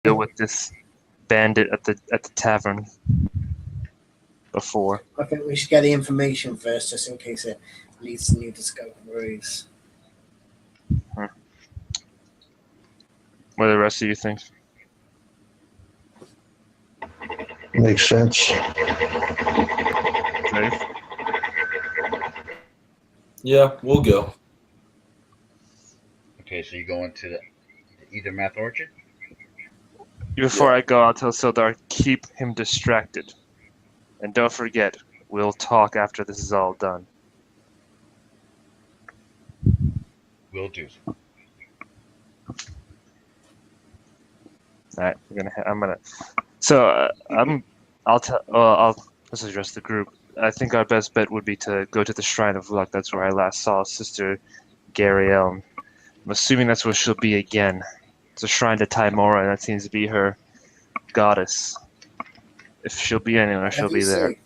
deal with this bandit at the tavern before. I think we should get the information first, just in case it leads to new discoveries. What do the rest of you think? Makes sense. Dave? Yeah, we'll go. Okay, so you go into the Either Math Orchard? Before I go, I'll tell Sildar, keep him distracted. And don't forget, we'll talk after this is all done. Will do. Alright, I'll let's address the group. I think our best bet would be to go to the Shrine of Luck. That's where I last saw Sister Gariel. I'm assuming that's where she'll be again. It's a shrine to Timora, and that seems to be her goddess. If she'll be anywhere, she'll be there. I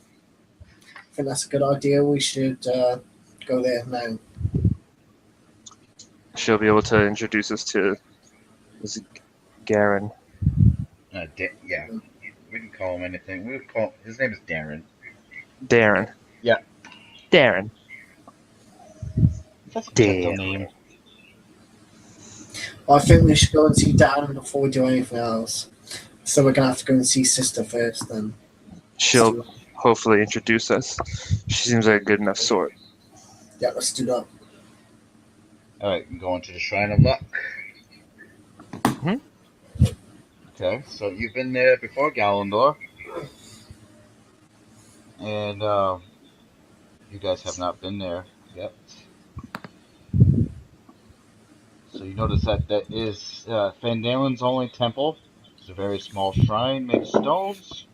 think that's a good idea. We should go there now. She'll be able to introduce us to Garen. Yeah. We didn't call him anything. We would call his name is Darren. Darren. Yeah. Darren. That's a Damn. gentle name. I think we should go and see Dan before we do anything else. So we're going to have to go and see Sister first then. She'll hopefully introduce us. She seems like a good enough sort. Yeah, let's do that. Alright, going to the Shrine of Luck. Mhm. Okay, so you've been there before, Gallandor. And you guys have not been there yet. So you notice that is Phandalin's only temple. It's a very small shrine made of stones,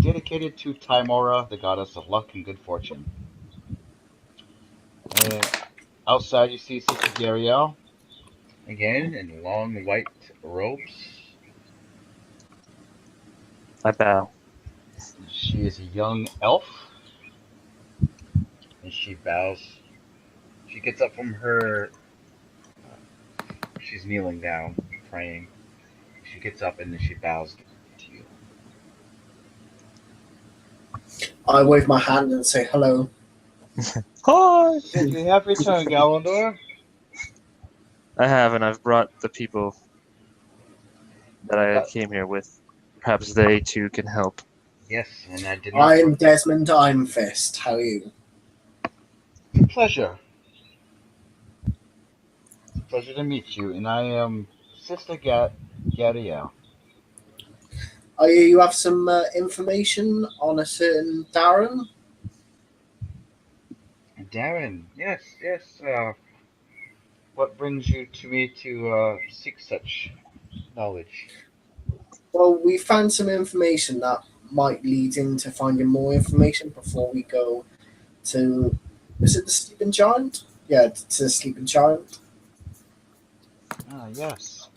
dedicated to Timora, the goddess of luck and good fortune. And outside you see Sister Gariel, again in long white robes. I bow. She is a young elf, and she bows. She gets up from her. She's kneeling down, praying. She gets up and then she bows to you. I wave my hand and say hello. Hi! You have returned, Gallandor. I have, and I've brought the people that I came here with. Perhaps they too can help. Yes, and I did not. I'm Desmond, I'm Fist. How are you? It's a pleasure. It's a pleasure to meet you, and I am Sister Gariel. You have some information on a certain Darren? Darren, yes. What brings you to me to seek such knowledge? Well, we found some information that might lead into finding more information before we go to... Is it the Sleeping Giant? Yeah, to the Sleeping Giant. Ah, yes.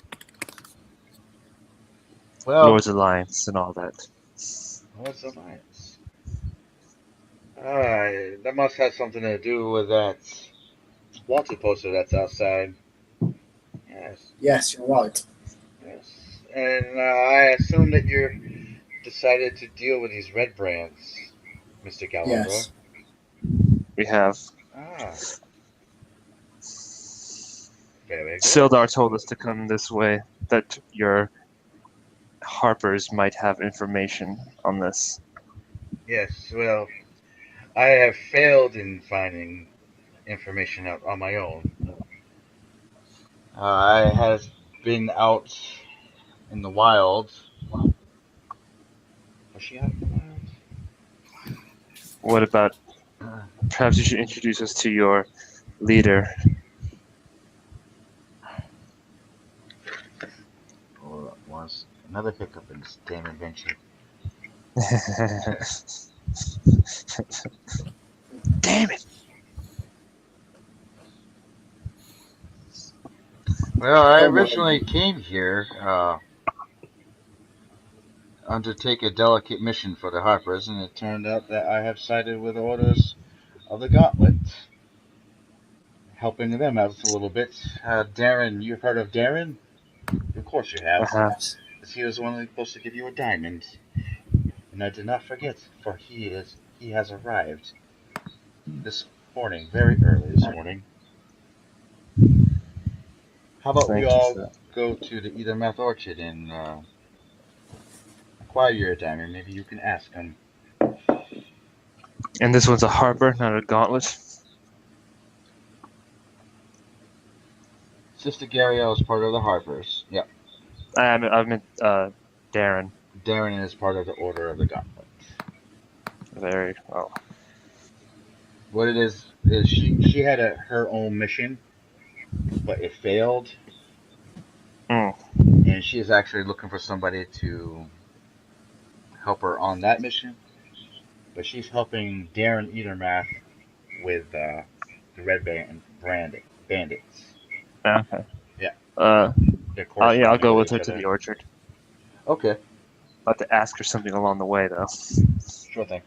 Well, Lord's Alliance and all that. Lord's Alliance. That must have something to do with that wanted poster that's outside. Yes. Yes, you're right. Yes. And I assume that you're decided to deal with these red brands, Mr. Gallandor. Yes. We have. Ah. Very good. Sildar told us to come this way, that your Harpers might have information on this. Yes, well, I have failed in finding information out on my own. I have been out in the wild. Was she out in the wild? What about... Perhaps you should introduce us to your leader. Oh, that was another hiccup in this damn adventure. Damn it! Well, I originally came here undertake a delicate mission for the Harpers, and it turned out that I have sided with orders of the Gauntlet, helping them out a little bit. Darren, you've heard of Darren? Of course you have. as he was only supposed to give you a diamond. And I did not forget, for he has arrived this morning, very early this morning. How about we Thank you all for that. go to the Either Mouth Orchard and acquire your diamond? Maybe you can ask him. And this one's a harper, not a gauntlet. Sister Gariel is part of the Harpers. Yep. I meant Darren. Darren is part of the Order of the Gauntlet. Very well. What it is she had her own mission, but it failed. Mm. And she is actually looking for somebody to help her on that mission. But she's helping Darren Ethermath with the Red Bandits. Okay. Yeah. Yeah, I'll go with her to the orchard. Okay, I'll have to ask her something along the way, though. sure thing.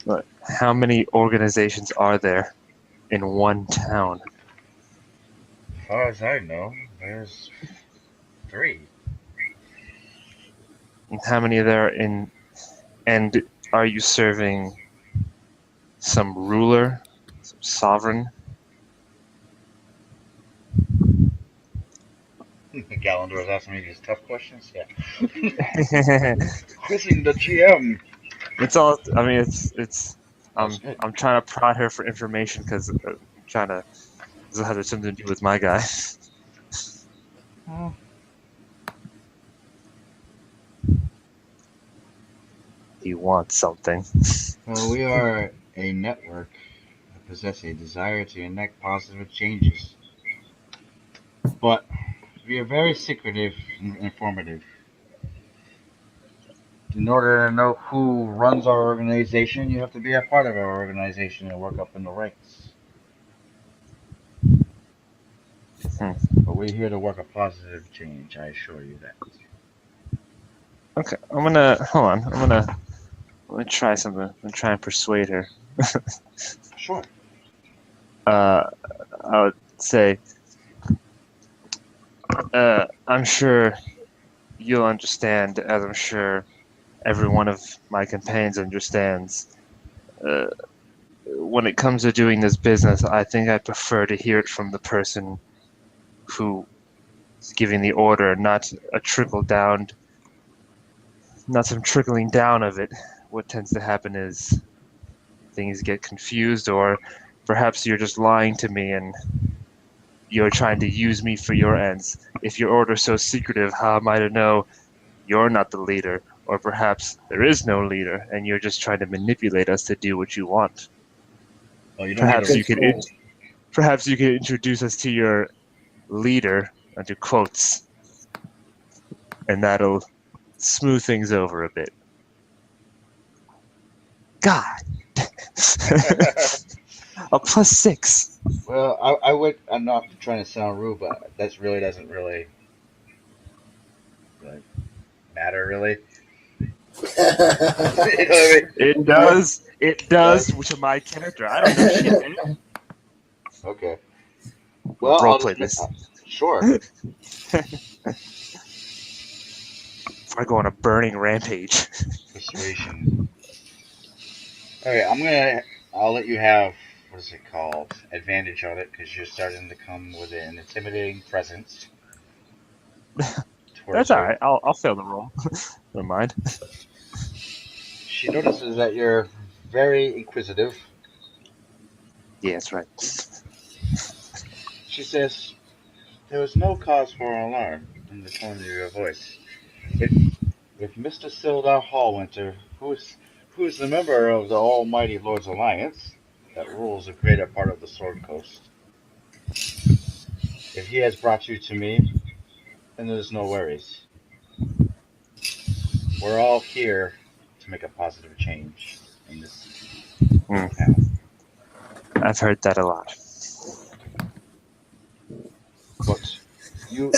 But how many organizations are there in one town? As far as I know, there's 3. And how many are there in... And are you serving some ruler, some sovereign? Gallandor is asking me these tough questions. Yeah. It's Quizzing the GM. all... I mean, it's... That's good. I'm trying to prod her for information because I'm trying to... This has something to do with my guy. Oh. He wants something. Well, we are a network that possess a desire to enact positive changes. But we are very secretive and informative. In order to know who runs our organization, you have to be a part of our organization and work up in the ranks. But we're here to work a positive change, I assure you that. Okay, hold on. I'm gonna try something. I'm gonna try and persuade her. Sure. I would say, I'm sure you'll understand, as I'm sure every one of my companions understands. When it comes to doing this business, I think I prefer to hear it from the person who is giving the order, not a trickle down, not some trickling down of it. What tends to happen is things get confused, or perhaps you're just lying to me and you're trying to use me for your ends. If your order's so secretive, how am I to know you're not the leader? Or perhaps there is no leader and you're just trying to manipulate us to do what you want. Well, you don't Perhaps need you could introduce us to your leader under quotes, and that'll smooth things over a bit. God. A +6. Well, I'm not trying to sound rude, but that really doesn't really matter, really. You know what I mean? It does to my character. I don't know shit, man. Okay. Well, Role I'll play just this. sure. Before I go on a burning rampage. Persuasion. Okay, I'll let you have, what is it called, advantage on it, because you're starting to come with an intimidating presence. That's alright. I'll fail the roll. Never mind. She notices that you're very inquisitive. Yeah, that's right. She says, "There was no cause for alarm," in the tone of your voice. If Mr. Sildar Hallwinter, who is the member of the Almighty Lord's Alliance that rules a greater part of the Sword Coast, if he has brought you to me, then there's no worries. We're all here to make a positive change in this town. I've heard that a lot. But you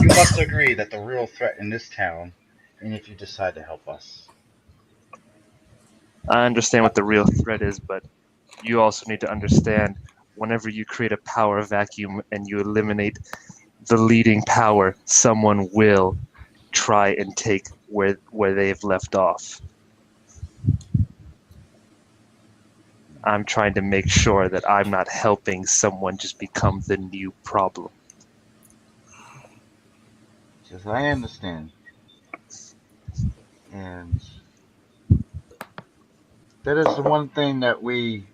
must agree that the real threat in this town, and if you decide to help us. I understand what the real threat is, but you also need to understand whenever you create a power vacuum and you eliminate the leading power, someone will try and take where they've left off. I'm trying to make sure that I'm not helping someone just become the new problem. Yes, I understand. And that is the one thing that we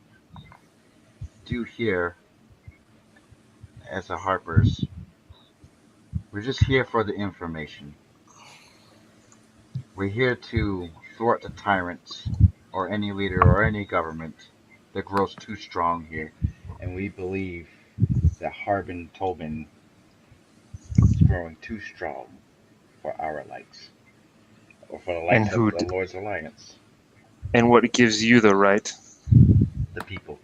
do here as the Harpers. We're just here for the information. We're here to thwart the tyrants or any leader or any government that grows too strong here. And we believe that Harbin Tobin is growing too strong for our likes. Or for the And likes of the Lord's Alliance. and what gives you the right? The people.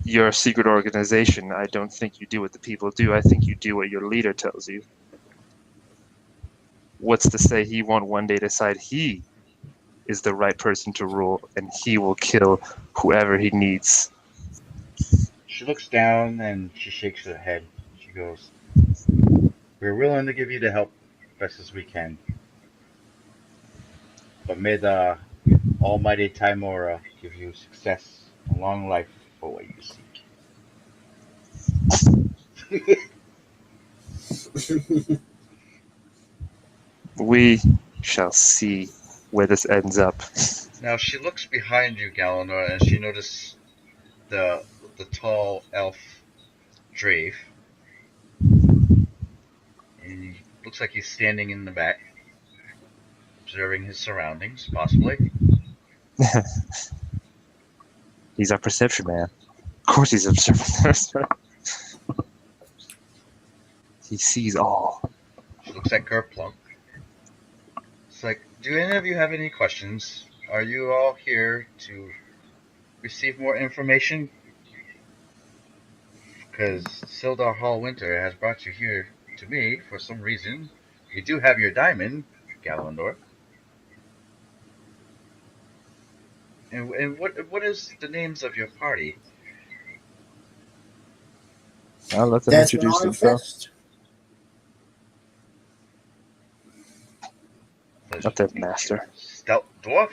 You're a secret organization. I don't think you do what the people do. I think you do what your leader tells you. What's to say he won't one day decide he is the right person to rule and he will kill whoever he needs? She looks down and she shakes her head. She goes, "We're willing to give you the help best as we can. But may the Almighty Timora give you success and long life for what you seek." We shall see where this ends up. Now she looks behind you, Galenor, and she notices the tall elf Drave. And he looks like he's standing in the back, observing his surroundings, possibly. He's our perception man. Of course he's observing. He sees all. She looks at Kerplunk. It's like, do any of you have any questions? Are you all here to receive more information? Because Sildar Hallwinter has brought you here to me for some reason. You do have your diamond, Galandor. And what is the names of your party? I'll let them Desmond introduce themselves. Ironfist. Not that master. Stout Dwarf.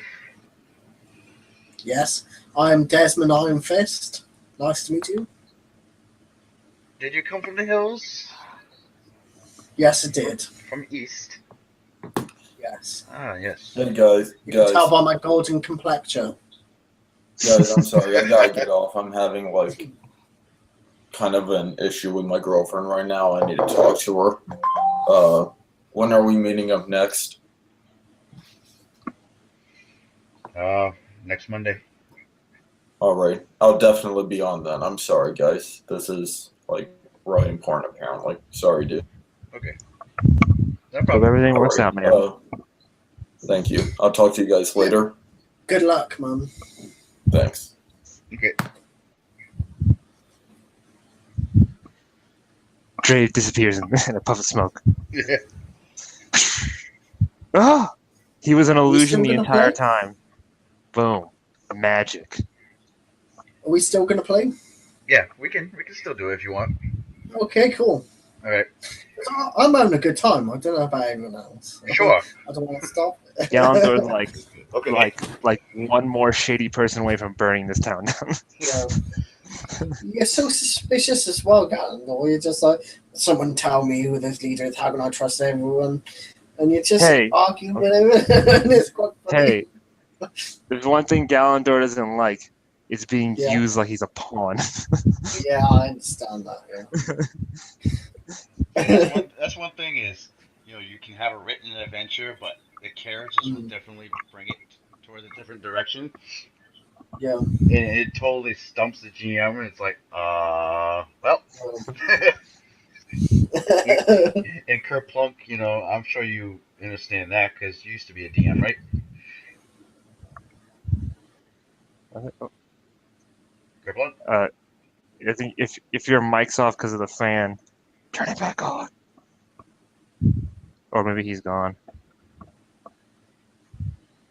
Yes, I'm Desmond Ironfist. Nice to meet you. Did you come from the hills? Yes, it did. From east? Yes. Ah, yes. Hey guys, You can tell by my golden complexion. guys, I'm sorry, I gotta get off. I'm having like kind of an issue with my girlfriend right now. I need to talk to her. When are we meeting up next? Next Monday. All right, I'll definitely be on then. I'm sorry, guys. This is like really important, apparently. Sorry, dude. Okay. No Hope problem. everything works All out, right, man. Thank you. I'll talk to you guys later. Good luck, Mum. Thanks. Okay. Drave disappears in a puff of smoke. Yeah. Ah! He was an illusion still the gonna entire play? time. Boom. Magic. Are we still going to play? Yeah, we can still do it if you want. Okay, cool. All right. I'm having a good time. I don't know about everyone else. Sure. I don't want to stop. Galandor's like Okay. like one more shady person away from burning this town down. Yeah. You're so suspicious as well, Galandor. You're just like, someone tell me who this leader is. How can I trust everyone? And you just Hey. argue with him. It's quite funny. Hey, there's one thing Galandor doesn't like. It's being Yeah. used like he's a pawn. Yeah, I understand that. Yeah. That's one thing is, you can have a written adventure, but the characters will definitely bring it toward a different direction. Yeah. And it totally stumps the GM, and it's like, well. And Kerplunk, I'm sure you understand that because you used to be a DM, right? Kerplunk? I think if your mic's off because of the fan, turn it back on. Or maybe he's gone.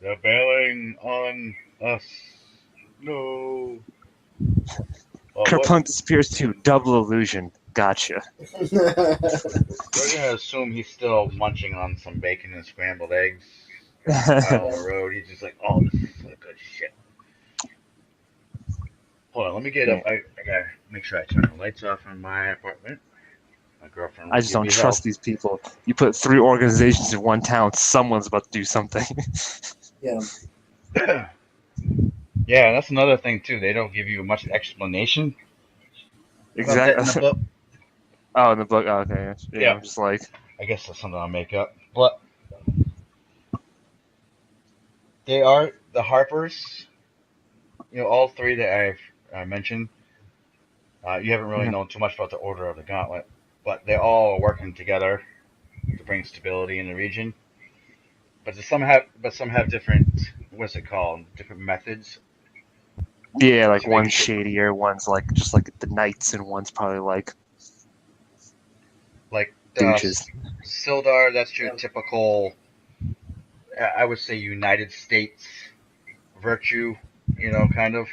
They're bailing on us. No. Oh, Kerplunk disappears too. Double illusion. Gotcha. We're gonna assume he's still munching on some bacon and scrambled eggs out on the road. He's just like, oh, this is so good shit. Hold on, let me get up. I gotta make sure I turn the lights off in my apartment. My girlfriend will I just give don't me trust these people. You put 3 organizations in one town, someone's about to do something. Yeah. help. Yeah, that's another thing too. They don't give you much explanation about that in the Exactly. book. Oh, in the book. Oh, okay. Yeah, Yeah. I'm just like, I guess that's something I'll make up. But they are the Harpers. All 3 that I've mentioned. You haven't really known too much about the Order of the Gauntlet, but they're all working together to bring stability in the region. But some have different. What's it called? Different methods. yeah, like To make one's sure, shadier, one's like just like the knights, and one's probably like like douches. Sildar. That's your Yeah. typical. I would say United States virtue. Kind of.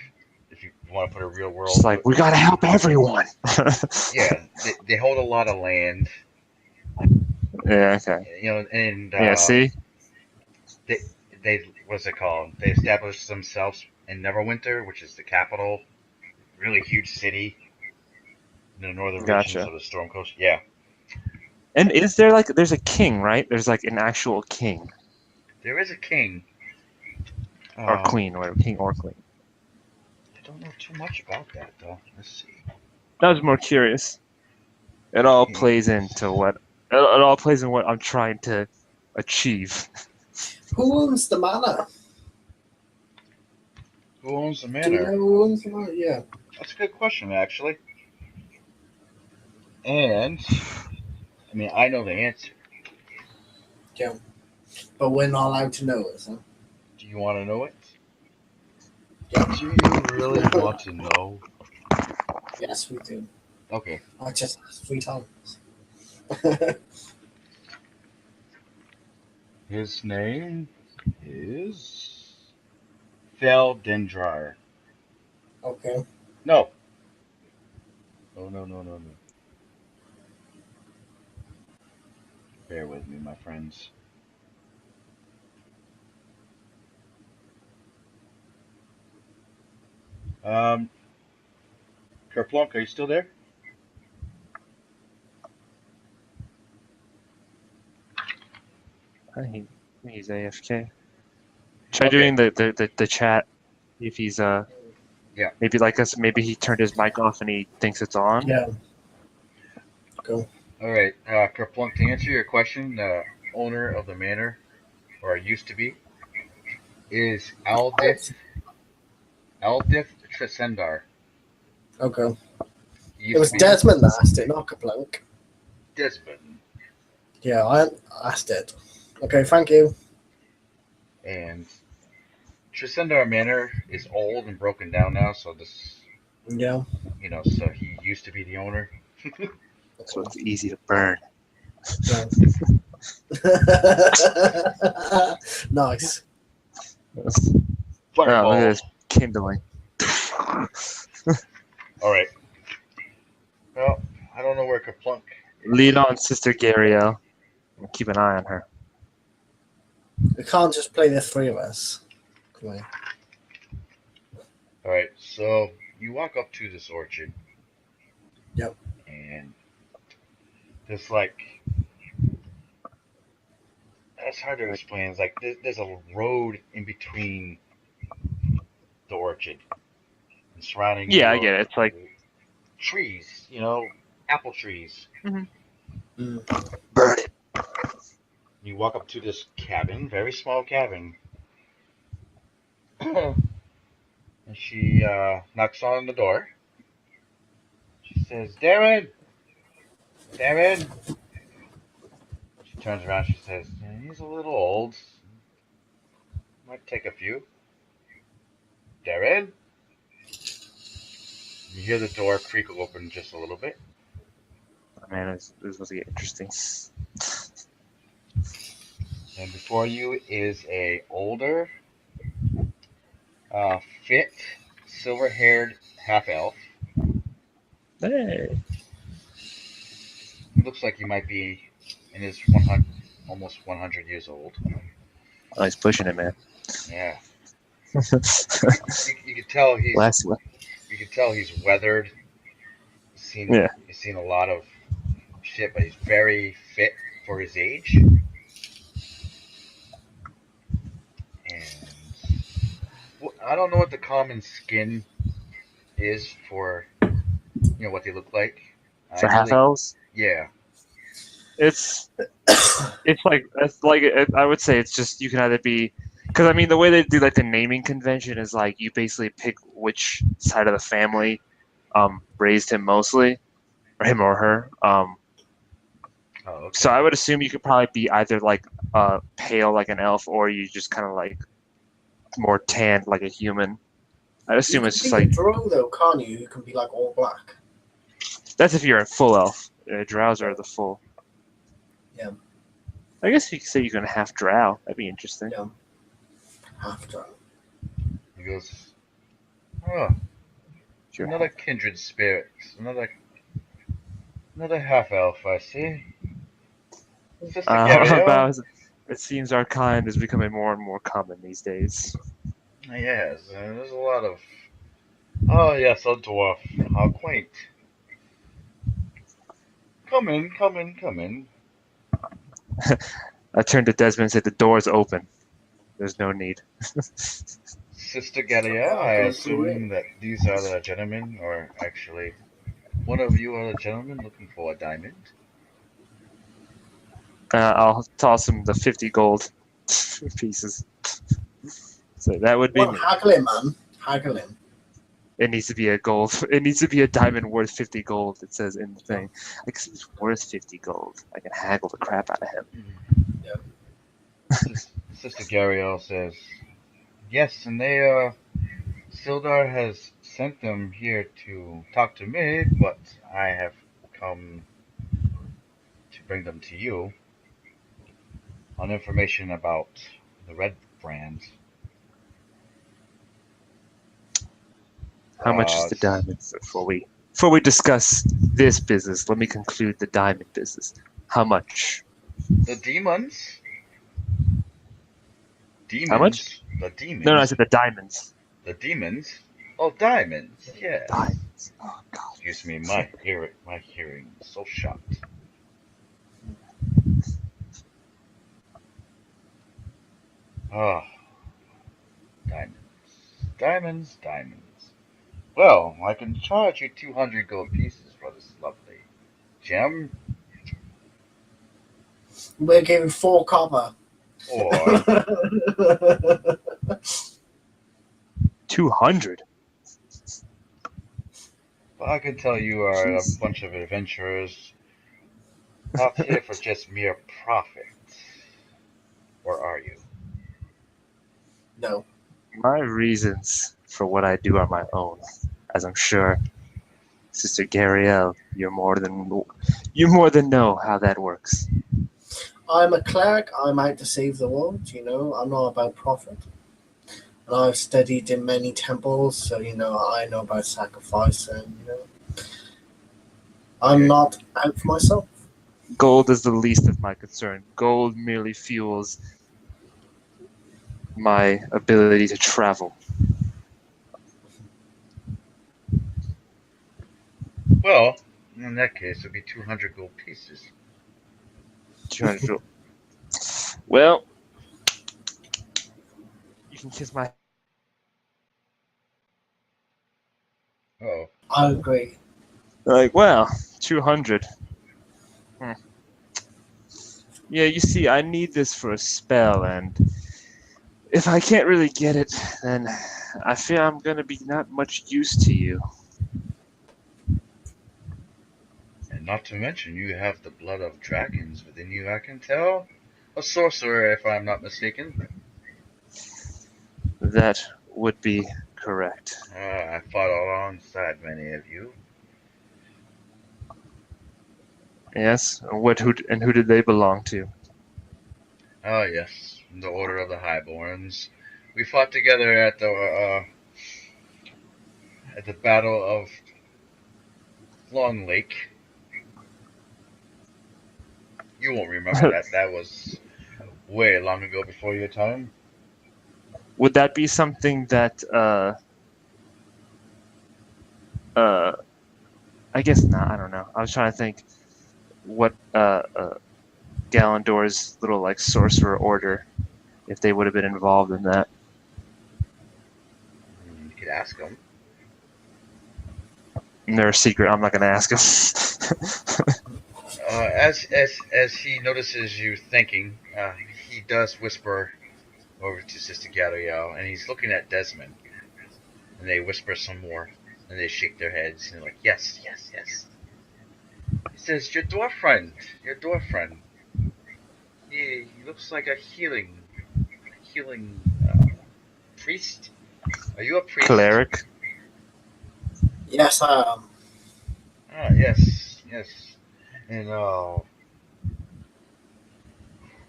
If you want to put a real Just world. like, we gotta help everyone. Yeah, they hold a lot of land. Yeah, okay. And Yeah, see? they what's it called? They established themselves in Neverwinter, which is the capital, really huge city in the northern regions Gotcha. of the Storm Coast. Yeah, And is there like, there's a king, right? There's like an actual king there is a king. or I queen, or king or queen. don't know too much about that though. Let's see. I was more curious. It all plays into Kings. what, it all plays in what I'm trying to achieve. Who owns the manor? Who owns the Do we know manor? who owns the manor? Yeah. That's a good question, actually. And I mean, I know the answer. Yeah. But we're not allowed to know it, huh? Do you want to know it? Yeah. Do you really want to know? Yes, we do. Okay. I just asked 3 times. His name is Phandalin. Okay. No. No. Bear with me, my friends. Kerplunk, are you still there? I think he's AFK. Try Okay. doing the chat if he's Yeah. maybe like us, maybe he turned his mic off and he thinks it's on. Yeah. Go. All right. Kerplunk, to answer your question, the owner of the manor, or used to be, is Aldith Tresendar. Okay. Used It was to be Desmond that asked it, not Kaplunk. Desmond. Yeah, I asked it. Okay, thank you. And Tresendar Manor is old and broken down now, so Yeah. so he used to be the owner. So it's easy to burn. Yeah. Nice. Oh, look at Fireball. this kindling. All right. Well, I don't know where Kerplunk. Lead on, Sister Gariel. Keep an eye on her. We can't just play the 3 of us. Come on. All right. So you walk up to this orchard. Yep. And there's like. It's hard to explain. It's like there's a road in between the orchard and surrounding Yeah, you I get it. It's like trees, apple trees. burn it. You walk up to this cabin, very small cabin, and she knocks on the door. She says, Darren! Darren! She turns around, she says, he's a little old. Might take a few. Darren? You hear the door creak open just a little bit. Oh, man, this is supposed to get interesting. And before you is a older, fit, silver-haired half-elf. Hey. looks like he might be in his 100, almost 100 years old. Oh, he's pushing it, man. Yeah, you could tell Last one. he's weathered. Yeah. He's seen a lot of shit, but he's very fit for his age. And I don't know what the common skin is for, what they look like. For half elves, Yeah. it's I would say it's just you can either be, because I mean the way they do like the naming convention is like you basically pick which side of the family raised him mostly, or him or her. Oh, okay. So I would assume you could probably be either like pale like an elf, or you just kind of like more tanned like a human. I'd You assume can it's just be a like drow though, can't you? You can be like all black. that's if you're a full elf. Drows are the full. Yeah. I guess you could say you can half drow. That'd be interesting. Yeah. Half drow. He goes, oh, You're another kindred spirit, another half elf. I see. Sister Gabrielle. About it seems our kind is becoming more and more common these days. Yes, there's a lot of. Oh yes, a dwarf. How quaint. Come in, come in, come in. I turned to Desmond and said, "The door's open. There's no need." Sister Gabrielle, Okay, I I'll go through assume that these are the gentlemen, or actually, one of you are the gentlemen looking for a diamond. I'll toss him the 50 gold pieces. So that would be Well, me. haggle him, man. Haggle him. It needs to be a gold. It needs to be a diamond worth 50 gold. It says in the thing. Like he's worth 50 gold. I can haggle the crap out of him. Sister Gabrielle says, yes, and they, Sildar has sent them here to talk to me, but I have come to bring them to you on information about the red brand. How much is the diamond? Before we discuss this business, let me conclude the diamond business. How much? The demons? How much? The demons? No, I said the diamonds. The demons? Oh, diamonds, yes. Diamonds. Oh God. Excuse me, my hearing is so shot. Oh, diamonds. Well, I can charge you 200 gold pieces for this lovely gem. We're giving 4 copper. Or 200. I can tell you are a bunch of adventurers not here for just mere profit. Or are you? No. My reasons for what I do are my own, as I'm sure, Sister Gariel, you more than know how that works. I'm a cleric. I'm out to save the world, I'm not about profit. And I've studied in many temples, so, I know about sacrifice and, I'm not out for myself. Gold is the least of my concern. Gold merely fuels my ability to travel. Well, in that case, it would be 200 gold pieces. 200 gold. Well, you can kiss my. Oh. I agree. Like, well, 200. Yeah, you see, I need this for a spell, and if I can't really get it, then I fear I'm gonna be not much use to you. And not to mention, you have the blood of dragons within you, I can tell. A sorcerer, if I'm not mistaken. That would be correct. I fought alongside many of you. Yes. Who did they belong to? Ah, yes, the Order of the Highborns. We fought together at the Battle of Long Lake. You won't remember that. That was way long ago before your time. Would that be something that I guess not. I don't know. I was trying to think what Gallandor's little like sorcerer order, if they would have been involved in that. You could ask him. And they're a secret. I'm not going to ask him. As he notices you thinking, he does whisper over to Sister Gabrielle, and he's looking at Desmond, and they whisper some more, and they shake their heads, and they're like, yes, yes, yes. He says, your dwarf friend. He looks like a healing priest. Are you a priest? Cleric. Yes, I am. Ah, yes. And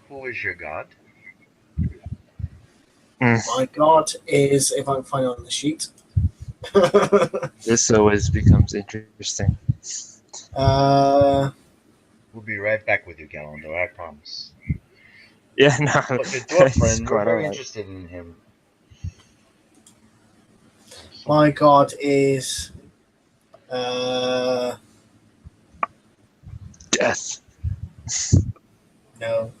who is your god? My god is, if I can find it on the sheet. This always becomes interesting. We'll be right back with you, Gallandor, I promise. Yeah, no. But your dwarf it's friend, we're quite very alright. interested in him. My god is Death. no.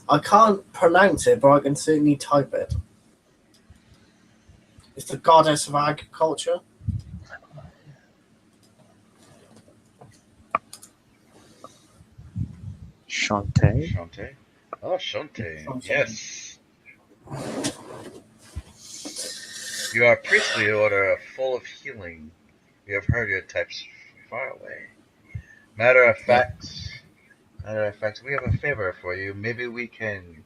I can't pronounce it, but I can certainly type it. It's the goddess of agriculture. Shantae. Shantae? Oh, Shantae. Shantae. Yes. You are a priestly order full of healing. We have heard your types from far away. Matter of fact, we have a favor for you. Maybe we can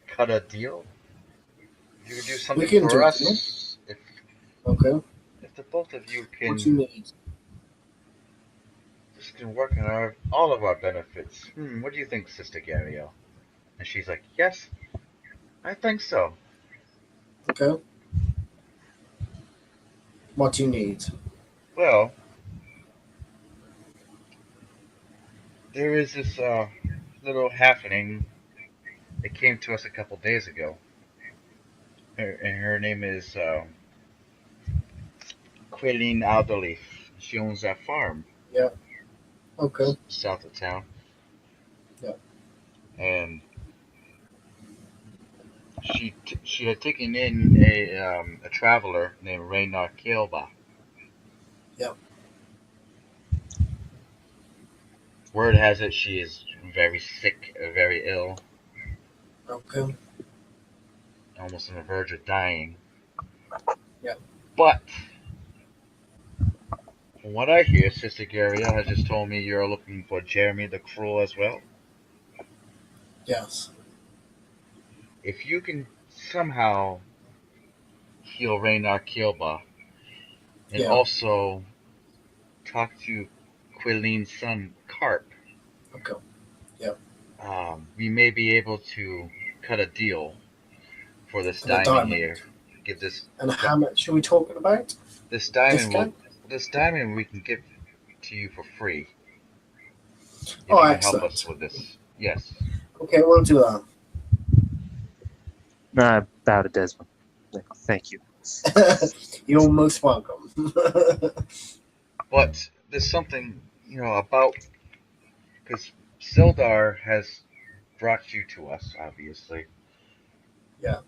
cut a deal. If you could do something can for do a us, Okay. if the both of you What do you can need? just can work on all of our benefits. What do you think, Sister Gabrielle? And she's like, yes, I think so. Okay. What do you need? Well, there is this little halfling that came to us a couple days ago. Her name is Quilleen Alderleaf. She owns that farm. Yeah. Okay. South of town. Yeah. And she had taken in a traveler named Raynar Kilba. Yeah. Word has it she is very sick, very ill, Okay. almost on the verge of dying. Yeah. But from what I hear, Sister Gabrielle has just told me you're looking for Jeremy the Cruel as well. Yes. If you can somehow heal Raynar Kilba and Yeah. also talk to Quilleen's son Carp, Okay. we may be able to cut a deal for this For the diamond diamond. here. Give this And how much are we talking about? this diamond Discount? this diamond we can give to you for free. If Oh, you can help excellent. us with this. Yes. Okay, we'll do that. Bow to Desmond. Thank you. You're most welcome. But there's something, about because Sildar has brought you to us, obviously. Yeah.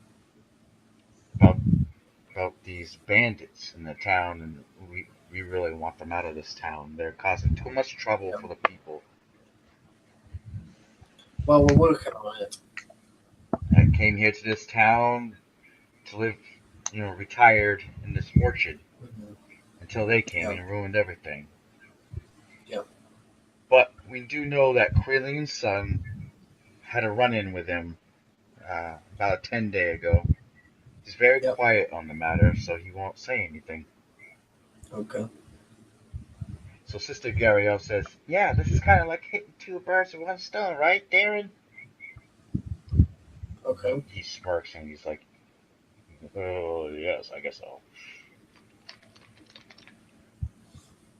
About these bandits in the town, and we really want them out of this town. They're causing too much trouble for the people. Well, we're working on it. I came here to this town to live, retired in this orchard until they came and ruined everything. Yeah. But we do know that Quilleen's son had a run-in with him about 10 days ago. He's very quiet on the matter, so he won't say anything. Okay. So Sister Gabrielle says, yeah, this is kind of like hitting two birds with one stone, right, Darren? Okay. He smirks and he's like, oh, yes, I guess so.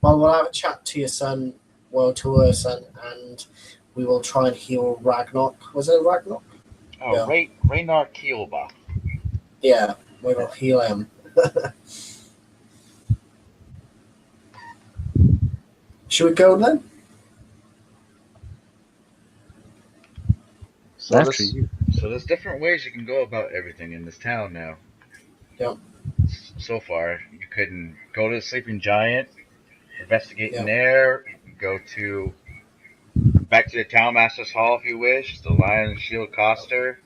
Well, we'll have a chat to your son world to us, and we will try and heal Ragnarok. Was it Ragnarok? Oh, Yeah. Ragnar Kielba. Yeah, we will heal him. Should we go then? So After you. there's different ways you can go about everything in this town now. Yep. So far, you can go to the Sleeping Giant, investigate in Yep. there, go back to the Town Master's Hall if you wish, the Lion and Shield Coster.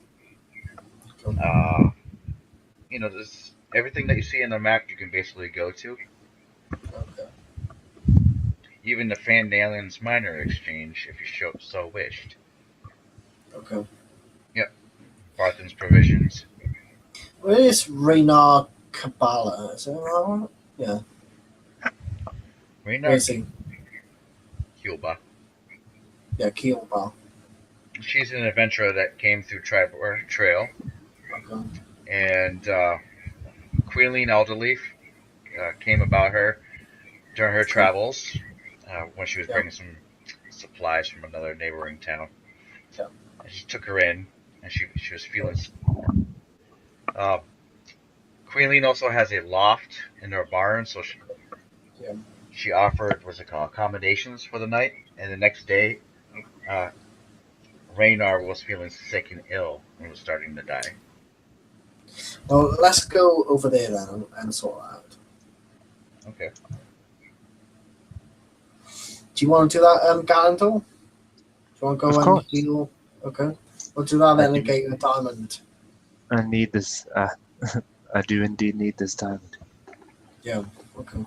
There's everything that you see in the map you can basically go to. Okay. Even the Phandalin's Minor Exchange if you so wished. Okay. Barthen's Provisions. Where is Ragnar Kabbalah? Is it right? Yeah. Ragnar Where is he? Kielba. Yeah, Kielba. She's an adventurer that came through Tribor Trail. Okay. And Queeleen Alderleaf came about her during her travels when she was bringing some supplies from another neighboring town. Yeah. And she took her in, and she was feeling. Queeleen also has a loft in her barn, so she offered accommodations for the night. And the next day, Ragnar was feeling sick and ill and was starting to die. Well, let's go over there then and sort that out. Okay. Do you want to do that, Gallandor? Do you want to go Of and course. heal? Okay. We'll do that then and get you a diamond. I need this. I do indeed need this diamond. Yeah. Okay.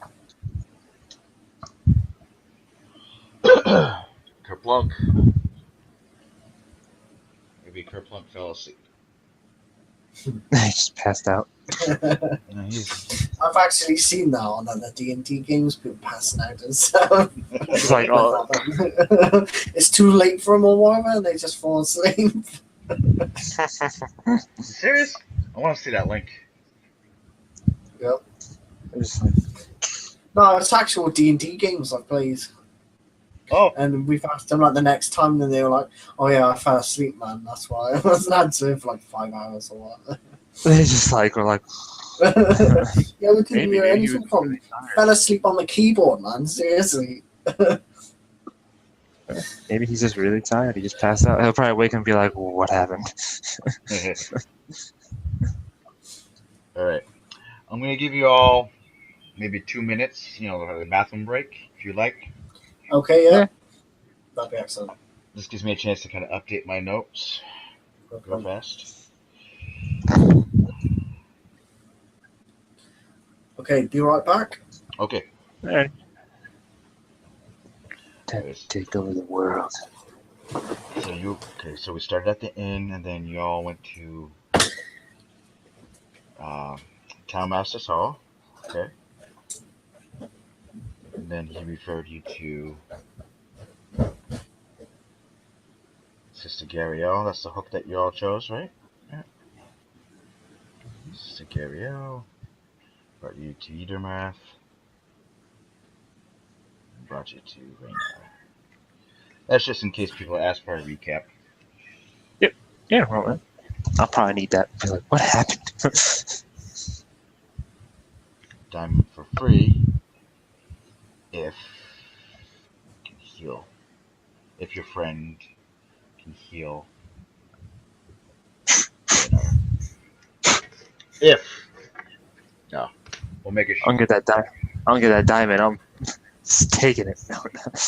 Kerplunk. Maybe Kerplunk fell asleep. I just passed out. I've actually seen that on other D&D games, people passing out and stuff. It's like, oh, It's too late for them or whatever, and they just fall asleep. Serious? I want to see that link. Yep. it's like, No, it's actual D&D games I've played. Oh, And we've asked them like the next time, and they were like, "Oh yeah, I fell asleep, man. That's why I wasn't answering for like 5 hours or what." they just like were like, Yeah, we couldn't maybe hear he anything was from. really tired. Fell asleep on the keyboard, man. Seriously. Maybe he's just really tired. He just passed out. He'll probably wake up and be like, well, "What happened?" all right. I'm gonna give you all maybe 2 minutes. A bathroom break if you like. Okay, yeah. Yeah. That'd be excellent. This gives me a chance to kind of update my notes real fast. Okay, be right back. Okay. All right. Time to take over the world. So we started at the inn, and then you all went to Town Master's Hall. Okay. And then he referred you to Sister Gariel. That's the hook that you all chose, right? Yeah. Sister Gariel brought you to Edermath. Brought you to Ragnar. That's just in case people ask for a recap. Yeah, well, man. I'll probably need that. Be like, what happened? Diamond for free if you can heal. If your friend can heal. If. No. We'll make it I'm gonna get that diamond. I'm gonna get that diamond. I'm just taking it.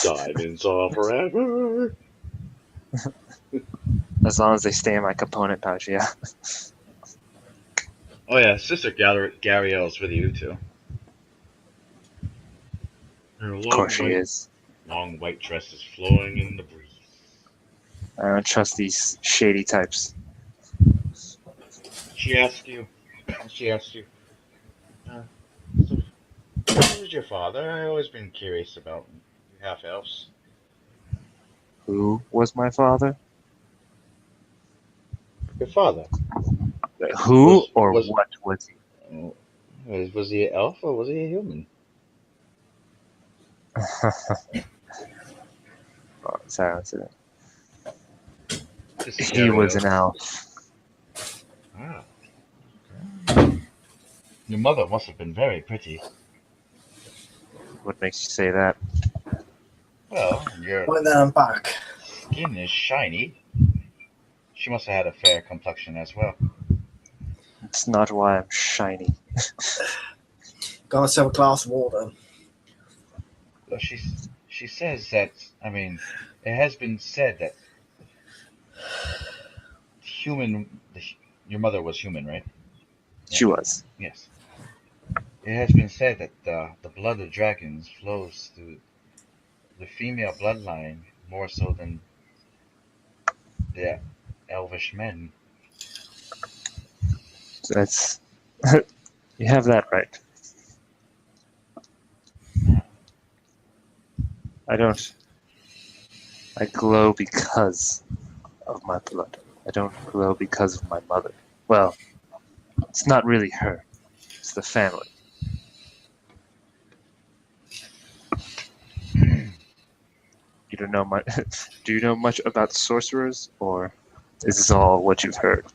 Diamonds are forever. As long as they stay in my component pouch, yeah. Oh yeah, Sister Gariel's with you too. Of course she is. Long white dress is flowing in the breeze. I don't trust these shady types. She asked you. So, who was your father? I've always been curious about you half elves. Who was my father? Your father. Who Was- or was- what was he? Was he an elf or was he a human? silence. This is He was Ariel. an elf. Ah. Your mother must have been very pretty. What makes you say that? Well, your Right then, I'm back. skin is shiny. She must have had a fair complexion as well. It's not why I'm shiny. Got myself a glass of water. Well, she says that. I mean, it has been said that your mother was human, right? She was. Yes. It has been said that the blood of dragons flows through the female bloodline more so than the elvish men. That's you have that right. I don't. I glow because of my blood. I don't glow because of my mother. Well, it's not really her. It's the family. You don't know much. Do you know much about sorcerers, or is this all what you've heard?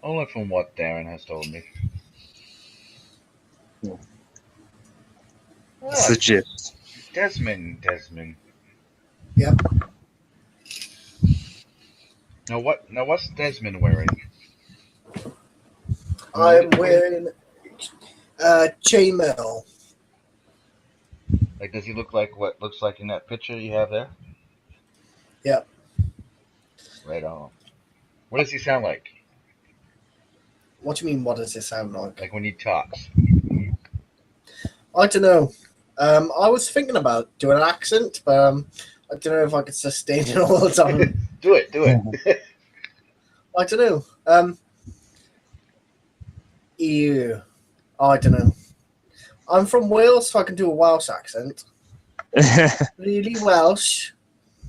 Only from what Darren has told me. It's the gist. Desmond. Yep. Now what's Desmond wearing? I'm wearing chainmail. Like, does he look like what looks like in that picture you have there? Yep. Right on. What does he sound like? What do you mean? What does it sound like? Like when he talks? I don't know. I was thinking about doing an accent, but I don't know if I could sustain it all the time. Do it. I don't know. Ew. I don't know. I'm from Wales, so I can do a Welsh accent. Really Welsh.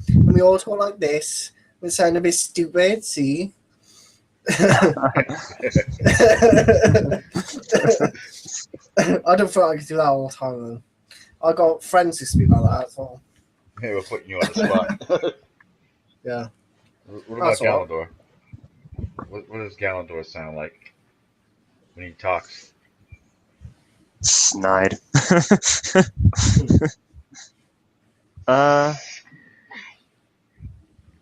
And we all talk like this. We sound a bit stupid, see? I don't feel like I can do that all the time, though. I got friends who speak like that as well. Hey, we're putting you on the spot. Yeah. What about Galandor? What does Galandor sound like when he talks? Snide.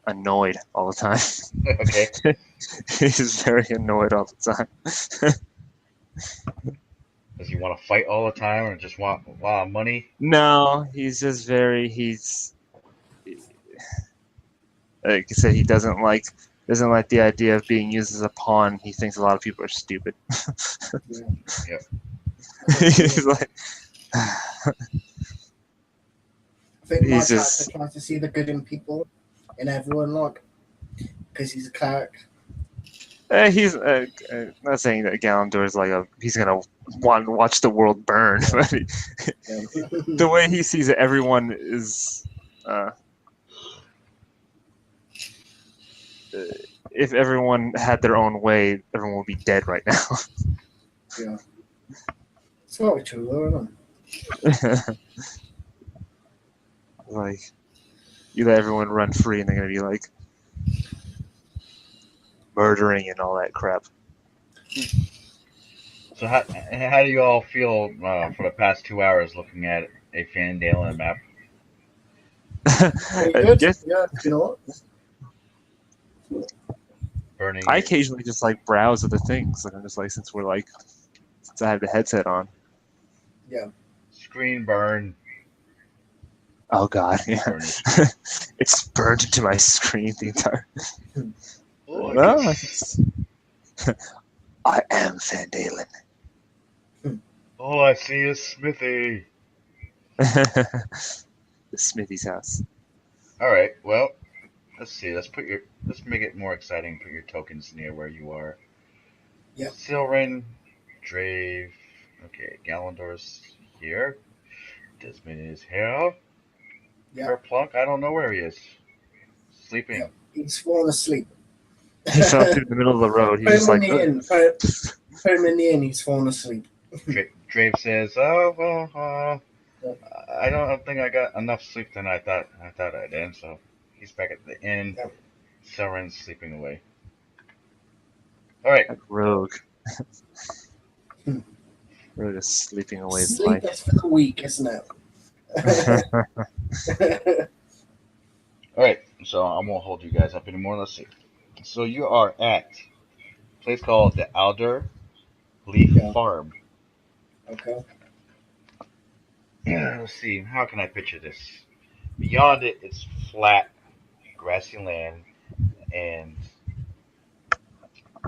Annoyed all the time. Okay. He's very annoyed all the time. Does he want to fight all the time, or just want a lot of money? No, he's just very. Like I said, he doesn't like the idea of being used as a pawn. He thinks a lot of people are stupid. Yep. He's like. I think my He's character just- tries to see the good in people, in everyone, like, because he's a cleric. He's not saying that Galandor is like he's gonna want to watch the world burn, but the way he sees it, everyone is. If everyone had their own way, everyone would be dead right now. Yeah. It's not true, though, isn't it? Like, you let everyone run free, and they're gonna be like murdering and all that crap. So how do you all feel for the past 2 hours looking at a Phandalin map? Pretty I good. guess Yeah, you know what? Burning. I occasionally just like browse other things. Like I'm just like since I have the headset on. Yeah. Screen burn. Oh god, yeah. Burn your screen. It's burned into my screen the entire. Oh, Well, yes. I am Phandalin. All I see is Smithy. The Smithy's house. All right. Well, let's see. Let's make it more exciting. Put your tokens near where you are. Yep. Silrin, Drave. Okay, Galandor's here. Desmond is here. Yeah. Kerplunk, I don't know where he is. Sleeping. Yep. He's fallen asleep. He fell through the middle of the road. He's Put just him in like, the inn. Put him in the inn. He's fallen asleep. Drave says, "Oh well, I don't think I got enough sleep than I thought I did. So he's back at the inn. Yeah. Soren's sleeping away. All right. Like Rogue. Hmm. Rogue is sleeping away his Sleep life. is for the weak, isn't it? All right. So I won't hold you guys up anymore. Let's see. So you are at a place called the Alder Leaf Yeah. Farm. Okay. Let's see. How can I picture this? Beyond it, it's flat, grassy land, and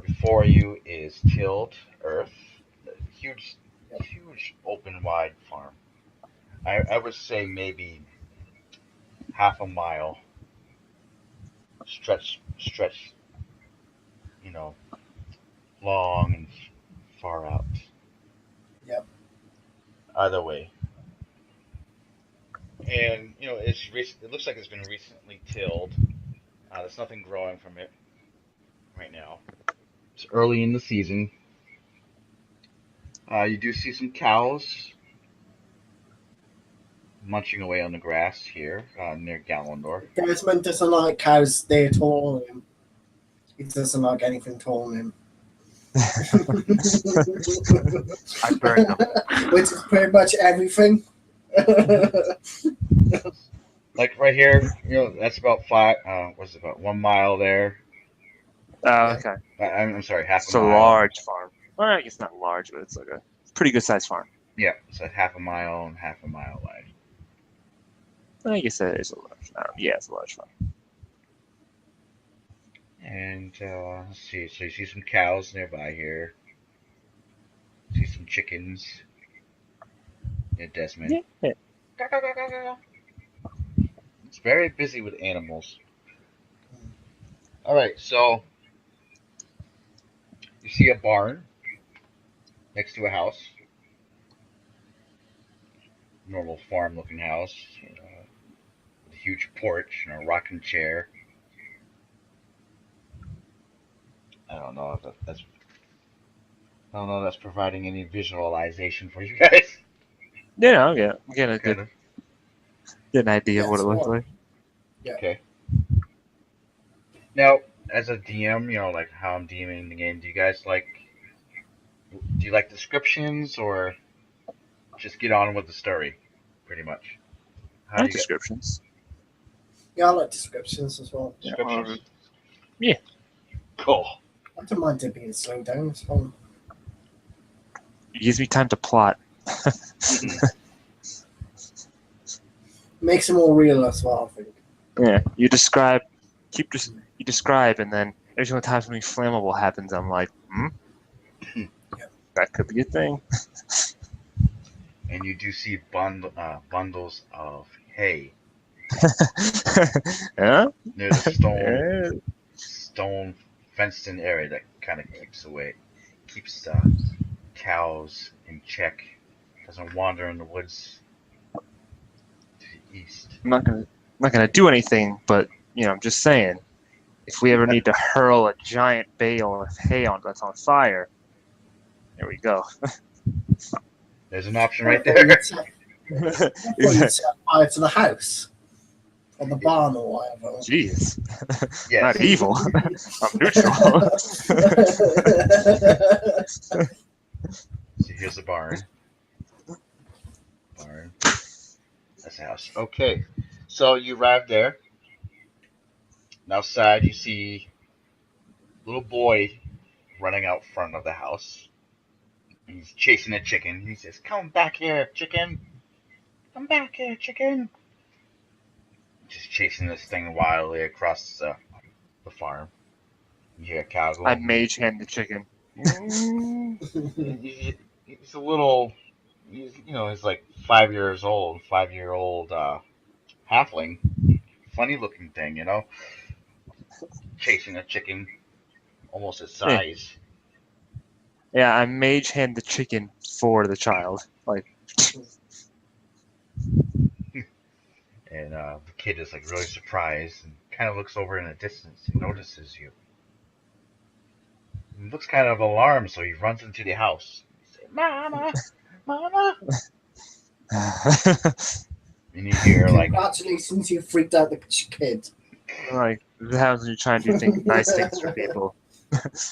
before you is tilled earth. Huge, huge, open, wide farm. I would say maybe half a mile stretch, you know, long and far out. Yep. Either way, and it looks like it's been recently tilled. There's nothing growing from it right now. It's early in the season. You do see some cows munching away on the grass here near Gallendor. Desmond doesn't like cows stay tall on him. He doesn't like anything tall on him. I burned them. Which is pretty much everything. Like right here, that's about what's it, about 1 mile there. Oh, okay. I'm sorry, half It's a a mile. large farm. Well, I guess not large, but it's like a pretty good sized farm. Yeah, so half a mile and half a mile wide. I guess that is a large. Yeah, it's a large farm. And let's see, so you see some cows nearby here. See some chickens. Yeah, Desmond. Yeah. It's very busy with animals. All right, so you see a barn next to a house. Normal farm-looking house. With a huge porch and a rocking chair. I don't know if that's providing any visualization for you guys. Yeah, I'm getting a Kind of. good idea of what Yes, it looks well. like. Yeah. Okay. Now, as a DM, like how I'm DMing the game, do you like descriptions or just get on with the story, pretty much? How I do like you get descriptions. Yeah, I like descriptions as well. descriptions? Yeah. Cool. I don't mind it being slowed down. It's fun. It gives me time to plot. Makes it more real as well, I think. Yeah, you describe, and then every single time something flammable happens, I'm like, that could be a thing. And you do see bundles of hay Yeah? near the Yeah. stone fenced-in area that kind of keeps the cows in check. Doesn't wander in the woods to the east. I'm not gonna do anything, but I'm just saying, if we ever need to hurl a giant bale of hay that's on fire, there we go. There's an option I right thought there. you'd set fire to the house. Or the barn or whatever. Jeez, Yes. not evil. I'm neutral. So here's the barn. That's the house. Okay. So you arrive there. And outside you see a little boy running out front of the house. He's chasing a chicken. He says, "Come back here, chicken! Come back here, chicken!" Just chasing this thing wildly across the farm. You hear a cow I going. mage hand the chicken. He's a little. He's like 5 years old. 5-year-old halfling. Funny looking thing, chasing a chicken almost its size. Yeah, I mage hand the chicken for the child. Like, And the kid is like really surprised and kind of looks over in the distance and notices you. He looks kind of alarmed, so he runs into the house. He says, "Mama, Mama!" And you hear like Congratulations, you freaked out the kid. Like, this happens when you're trying to do nice things for people.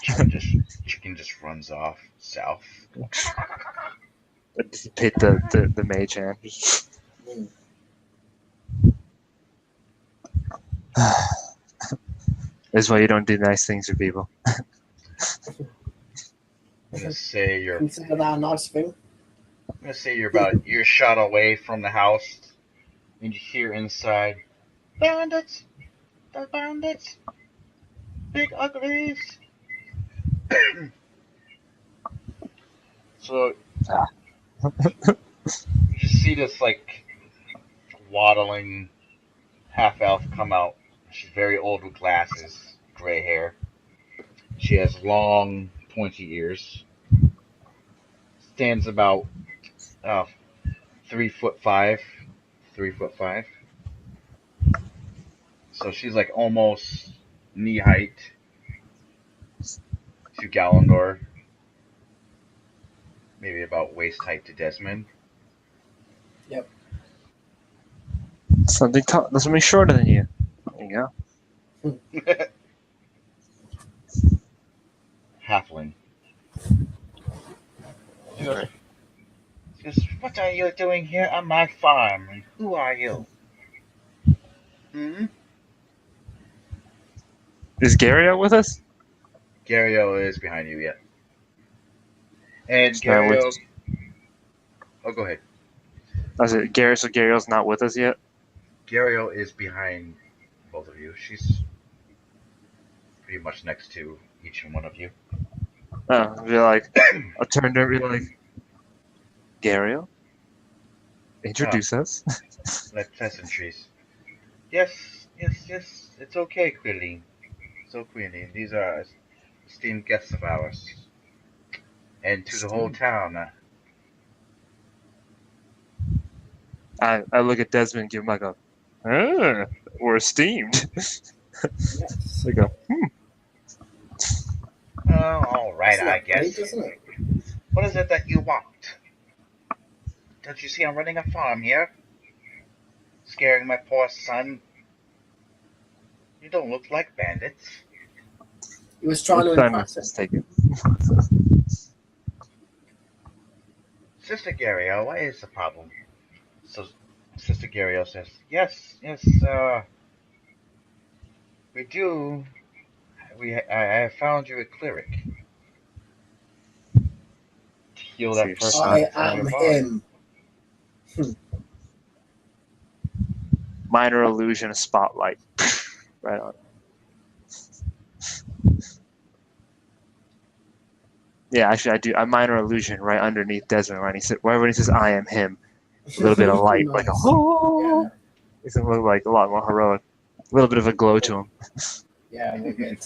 chicken just runs off south. Hit the mage hand. That's why you don't do nice things for people. I'm gonna say you're Consider that a nice thing. about a shot away from the house, and you hear inside, bandits, the bandits, big uglies. So you just see this like waddling half elf come out. She's very old with glasses, gray hair. She has long, pointy ears. Stands about 3'5", 3'5". So she's like almost knee height to Gallandor. Maybe about waist height to Desmond. Yep. Something shorter than you. There you go. Halfling. She goes, what are you doing here on my farm? And who are you? Is Gary out with us? Gario is behind you, yeah. And He's not with Gario... us. Oh, go ahead. So Gary's not with us yet? Gario is behind both of you. She's pretty much next to each and one of you. Oh, be like, I'll turn to her and be like, Gario? Introduce us? Like pleasantries. Yes. It's okay, Quilleen. So, Quilleen, these are esteemed guests of ours. And to the whole town. I look at Desmond and give him like a, we're esteemed. Yes. I go, Oh, all right, Isn't I that guess. great, isn't it? What is it that you want? Don't you see I'm running a farm here? Scaring my poor son? You don't look like bandits. He was trying to His son impress was us. taken. Sister Gario, what is the problem? So Sister Gario says, yes, we do. I found you a cleric. To heal that person. I from am your body. him. Minor illusion, a spotlight. Right on. Yeah, actually, I do. A minor illusion right underneath Desmond when he says, "I am him." A little bit of light, like a Nice. oh. Yeah. Makes him look like a lot more heroic. A little bit of a glow to him. Yeah, we're good.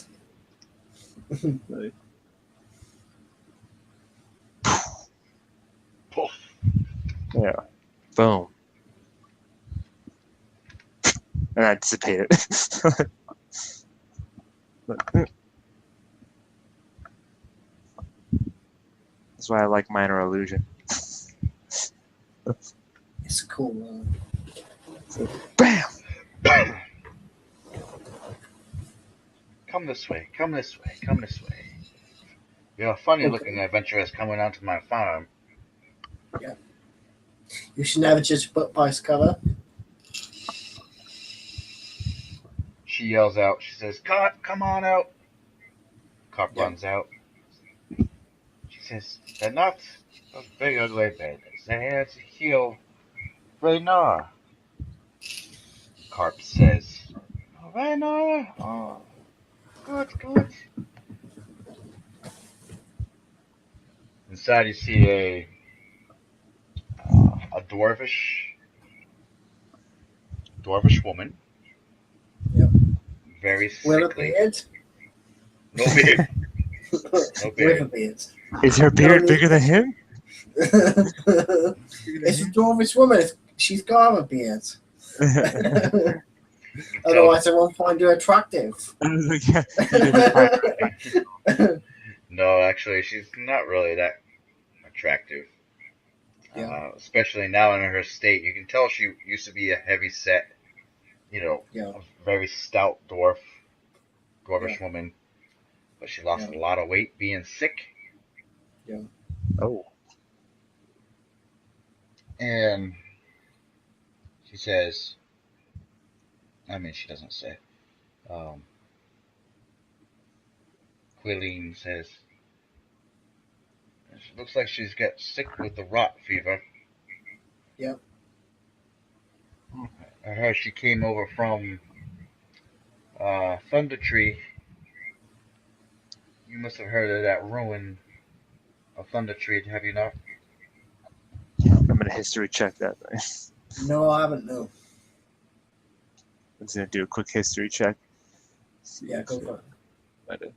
Poof. Yeah. Boom. And I dissipate it. That's why I like minor illusion. It's cool. Bam! Come this way. You're a funny-looking adventuress coming onto my farm. You should never judge a book by its cover. She yells out. She says, "Cop, come on out." Cop runs out. She says, "They're not those big ugly bandits. They're here to heal Raynar." Carp says, "Oh, Raynar. Oh, good. Inside you see a dwarvish woman. Yep. Very With a sickly. beard. No beard. With a beard. Is her beard bigger than him? It's a dwarvish woman. She's got a beard. Otherwise, I won't find her attractive. No, actually, she's not really that attractive. Especially now in her state. You can tell she used to be a heavy set, a very stout dwarvish woman, but she lost a lot of weight being sick. Yeah. Oh. And she says, she doesn't say. Quilleen says, it looks like she's got sick with the rot fever. Yeah. I heard she came over from Thunder Tree. You must have heard of that ruin of Thunder Tree, have you not? I'm gonna history check that. No, I haven't. No. I'm just gonna do a quick history check. Yeah, go for it.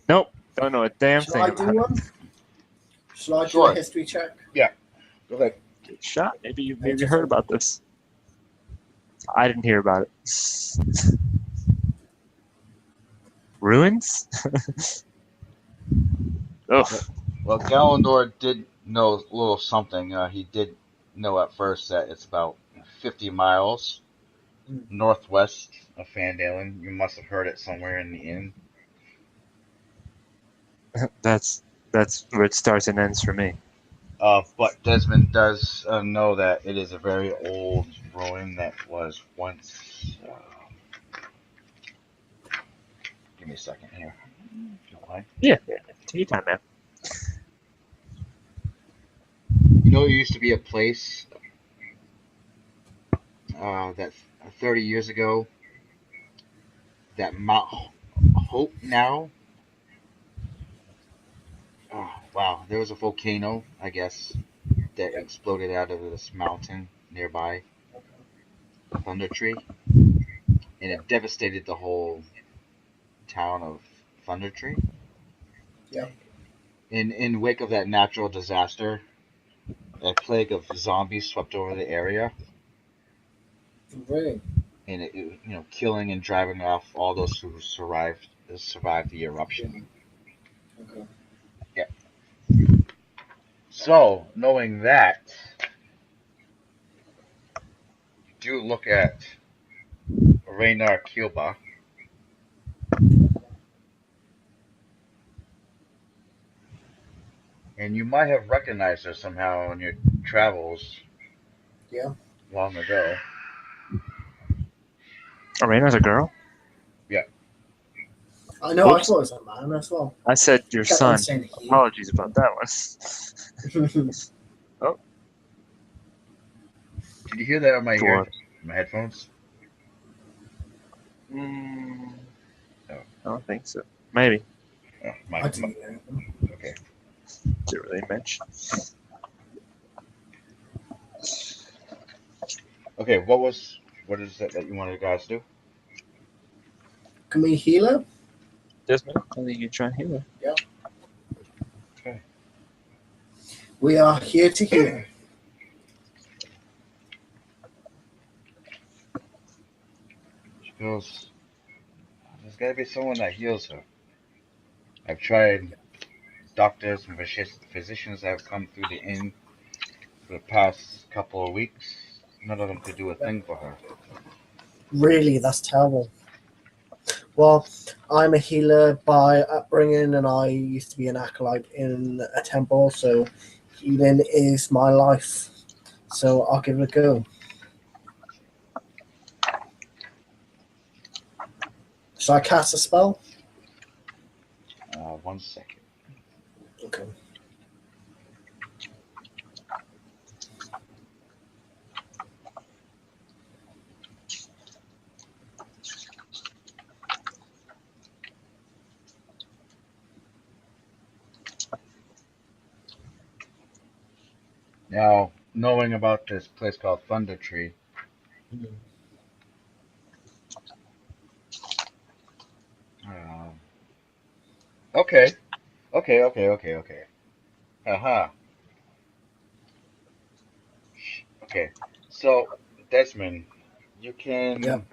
Nope, don't know a damn Shall thing I about do it. one? Shall I do Sure. a history check? Yeah. Go ahead. Good shot. Maybe you heard about this. I didn't hear about it. Ruins? Oh. Well, Galandor did know a little something. He did know at first that it's about 50 miles northwest of Phandalin. You must have heard it somewhere in the inn. That's where it starts and ends for me. But Desmond does know that it is a very old ruin that was once. Give me a second here. If you don't mind. Yeah. Take your time, man. You know, it used to be a place that 30 years ago that Mount Hope now. Oh, wow, there was a volcano, I guess, that exploded out of this mountain nearby, Thunder Tree, and it devastated the whole town of Thunder Tree. Yeah. In wake of that natural disaster, a plague of zombies swept over the area, Really? and it killing and driving off all those who survived the eruption. Okay. Yeah. So, knowing that, you do look at Raynar Kilba. And you might have recognized her somehow in your travels. Yeah. Long ago. Arena's a girl? Yeah. I know. Oops. I thought it was a man as well. I said your son. He. Apologies about that one. Oh. Did you hear that on my headphones? No. No. I don't think so. Maybe. Oh, I didn't hear it. Okay. Didn't really mention. Okay, what is it that you wanted guys to do? Can we heal her? Desmond, I think you try and heal her. Yeah. Okay. We are here to heal. She goes, there's got to be someone that heals her. I've tried doctors and physicians that have come through the inn for the past couple of weeks. None of them could do a thing for her. Really, that's terrible. Well, I'm a healer by upbringing, and I used to be an acolyte in a temple, so healing is my life. So I'll give it a go. Shall I cast a spell? 1 second. Okay. Now, knowing about this place called Thunder Tree, okay. Aha. Okay. So, Desmond, you can. Yep.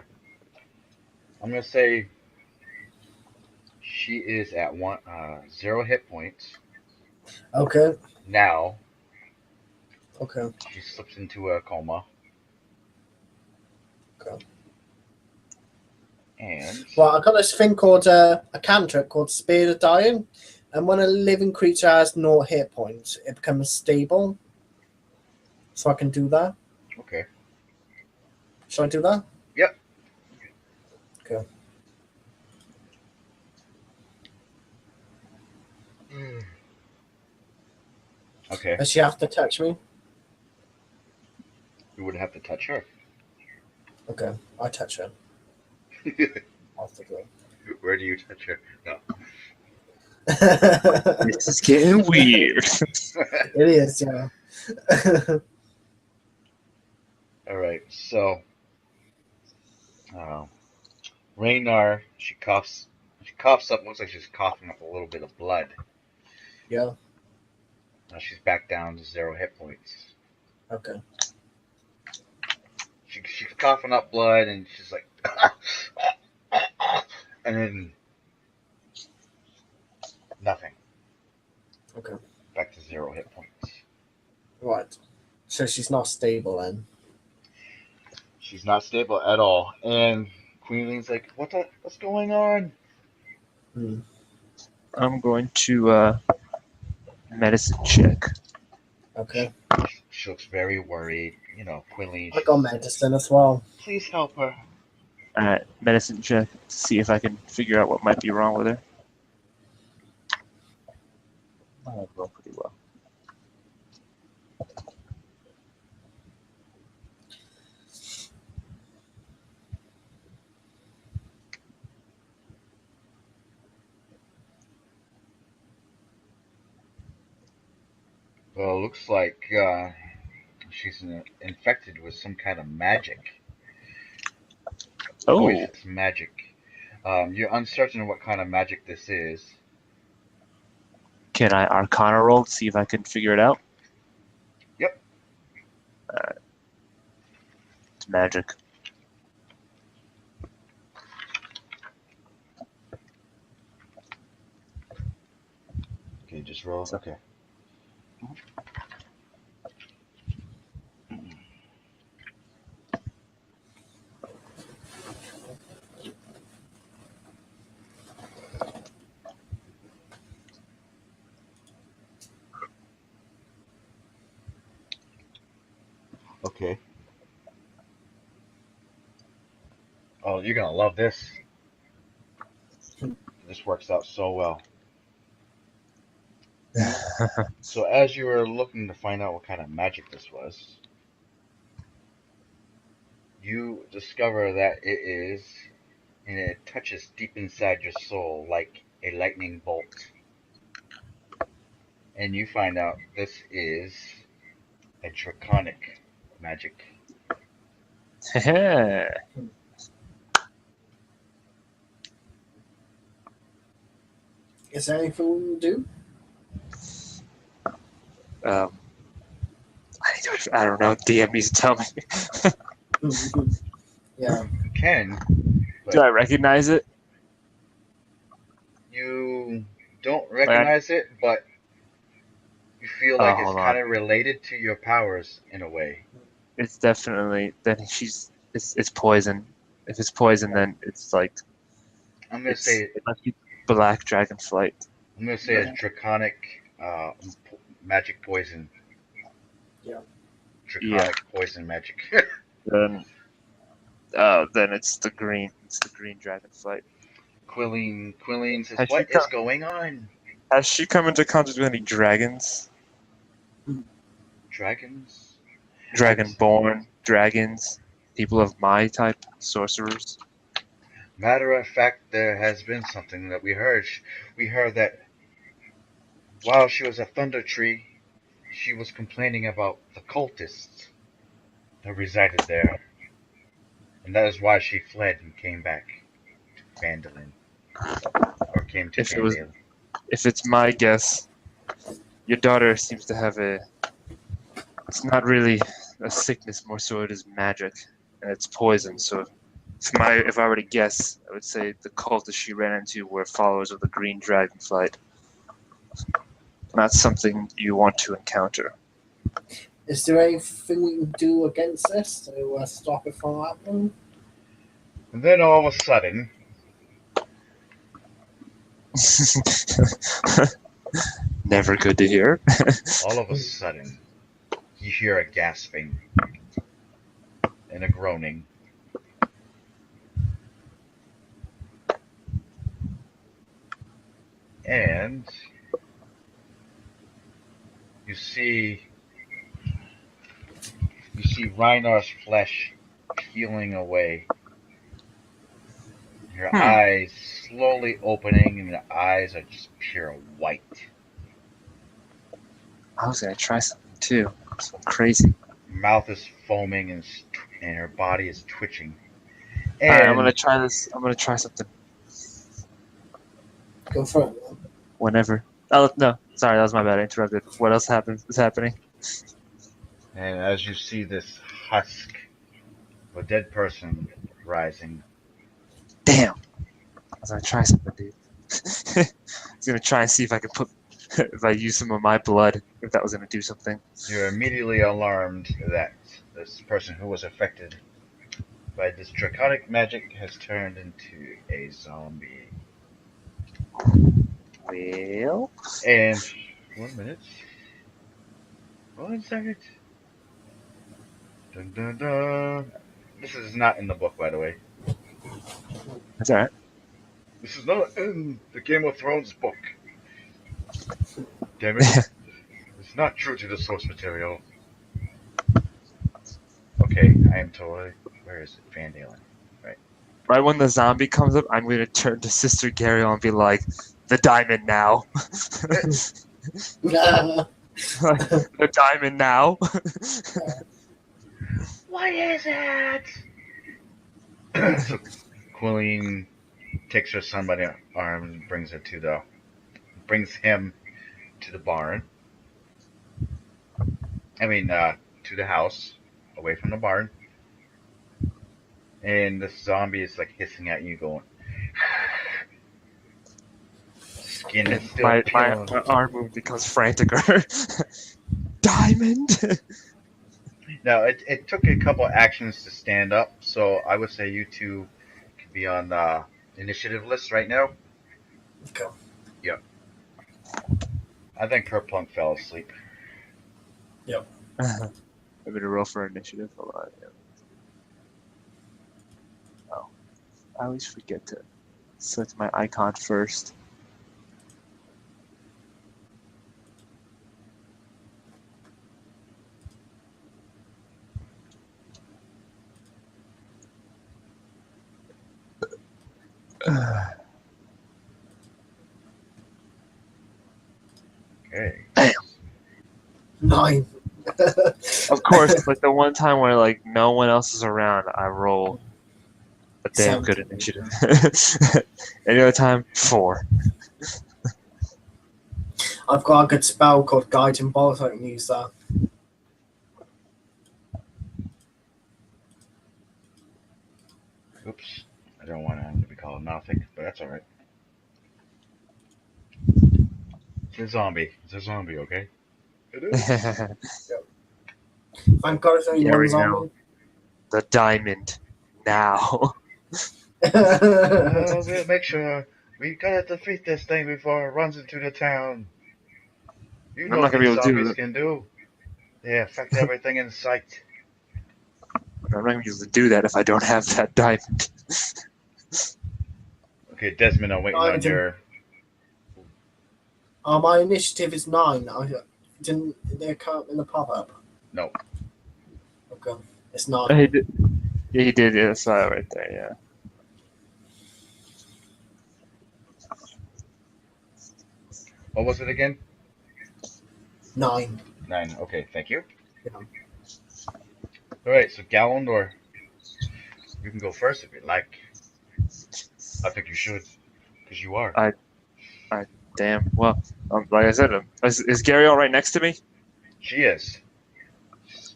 I'm gonna say she is at 0 hit points. Okay. Now Okay. she slips into a coma. Okay. And Well, I've got this thing called a cantrip called Spear of Dying, and when a living creature has no hit points, it becomes stable. So I can do that. okay. Should I do that? Yep. Okay. Okay. Does she have to touch me? You would have to touch her. Okay, I touch her. I'll have to do Where do you touch her? No. it. This is getting weird. It is, yeah. All right. So, Raynar, she coughs. She coughs up. Looks like she's coughing up a little bit of blood. Yeah, Now she's back down to 0 hit points. okay. She's coughing up blood, and she's like, and then nothing. Okay. Back to 0 hit points. Right. So she's not stable then. She's not stable at all. And Queenling's like, what's going on? Hmm. I'm going to medicine check. Okay. She looks very worried. You know, Queenling. I got medicine as well. Please help her. Alright, medicine check to see if I can figure out what might be wrong with her. Oh, roll pretty well. Well, it looks like she's infected with some kind of magic. Oh, Poisonous magic. You're uncertain what kind of magic this is. can I Arcana roll to see if I can figure it out? Yep. Alright. It's magic. Okay, just roll. Okay. Okay. Oh, you're gonna love this. This works out so well. So as you were looking to find out what kind of magic this was, you discover that it is, and it touches deep inside your soul like a lightning bolt. And you find out this is a draconic magic. Is there anything we can do? I don't know. DM needs to tell me. Yeah. You can, Do I recognize it? you don't recognize it, but you feel Oh, like it's hold on. kind of related to your powers in a way. It's definitely then it's poison. If it's poison, then it's like I'm gonna say it must be black dragon flight. a draconic magic poison. Yeah. Draconic poison magic. Then it's the green. It's the green dragon flight. Quilleen says, Has she "What is come- going on? Has she come into contact with any dragons? Dragons? Dragonborn dragons, people of my type, sorcerers. Matter of fact, there has been something that we heard. We heard that while she was a Thunder Tree, she was complaining about the cultists that resided there. And that is why she fled and came back to Phandalin. Or came to Phandalin. If it's my guess, your daughter seems to have it's not really a sickness, more so it is magic, and it's poison. So if I were to guess, I would say the cultists she ran into were followers of the green dragon flight. not something you want to encounter. Is there anything we can do against this to stop it from happening? And then all of a sudden, Never good to hear. you hear a gasping and a groaning. And you see Reinar's flesh peeling away. Her eyes slowly opening, and the eyes are just pure white. I was gonna try something too. Something crazy. Her mouth is foaming, and her body is twitching. And Alright, I'm gonna try this. I'm gonna try something. Go for it. Whenever. Oh no, sorry, that was my bad. I interrupted. What else is happening? And as you see this husk of a dead person rising, Damn. I was gonna try something, dude. I was gonna try and see if I could put, if I use some of my blood, if that was gonna do something. you're immediately alarmed that this person who was affected by this draconic magic has turned into a zombie. Well. And 1 minute. 1 second. Dun dun dun. This is not in the book, by the way. That's alright. This is not in the Game of Thrones book. Damn it. It's not true to the source material. Okay, I am totally. Where is it? Phandalin. Right when the zombie comes up, I'm gonna turn to Sister Gariel and be like, "The diamond now." The diamond now. What is it? So Quilleen takes her son by the arm and brings him to the barn. To the house, away from the barn. And the zombie is like hissing at you, going. Skin is still my peeling. arm move becomes franticer. Diamond. Now, it took a couple actions to stand up, so I would say you two could be on the initiative list right now. Okay. Yep. I think Kerplunk fell asleep. I'm gonna roll for initiative. Hold on. Yeah. Oh, I always forget to select my icon first. Okay. Damn. 9. Of course, it's like the one time where like no one else is around, I roll a damn good 17. initiative. Any other time, 4. I've got a good spell called Guiding Bolt. I can use that. Oops. I don't want him to be called nothing, but that's alright. It's a zombie. It's a zombie, okay? It is. Thank God it's only Yeah, one we zombie. know. The diamond now. We'll make sure we gotta defeat this thing before it runs into the town. You I'm know not what gonna be these able to do zombies that. can do. They affect everything in sight. I'm not gonna be able to do that if I don't have that diamond. Okay, Desmond, I'm waiting on your. My initiative is 9. Didn't they come up in the pop-up? No. Okay. It's 9. He did. Yeah, he did. Yeah, I saw it right there. Yeah. What was it again? 9. 9. Okay, thank you. Yeah. Alright, so Gallandor, you can go first if you'd like. I think you should, because you are. Damn. Well, like I said, is Gary all right next to me? She is.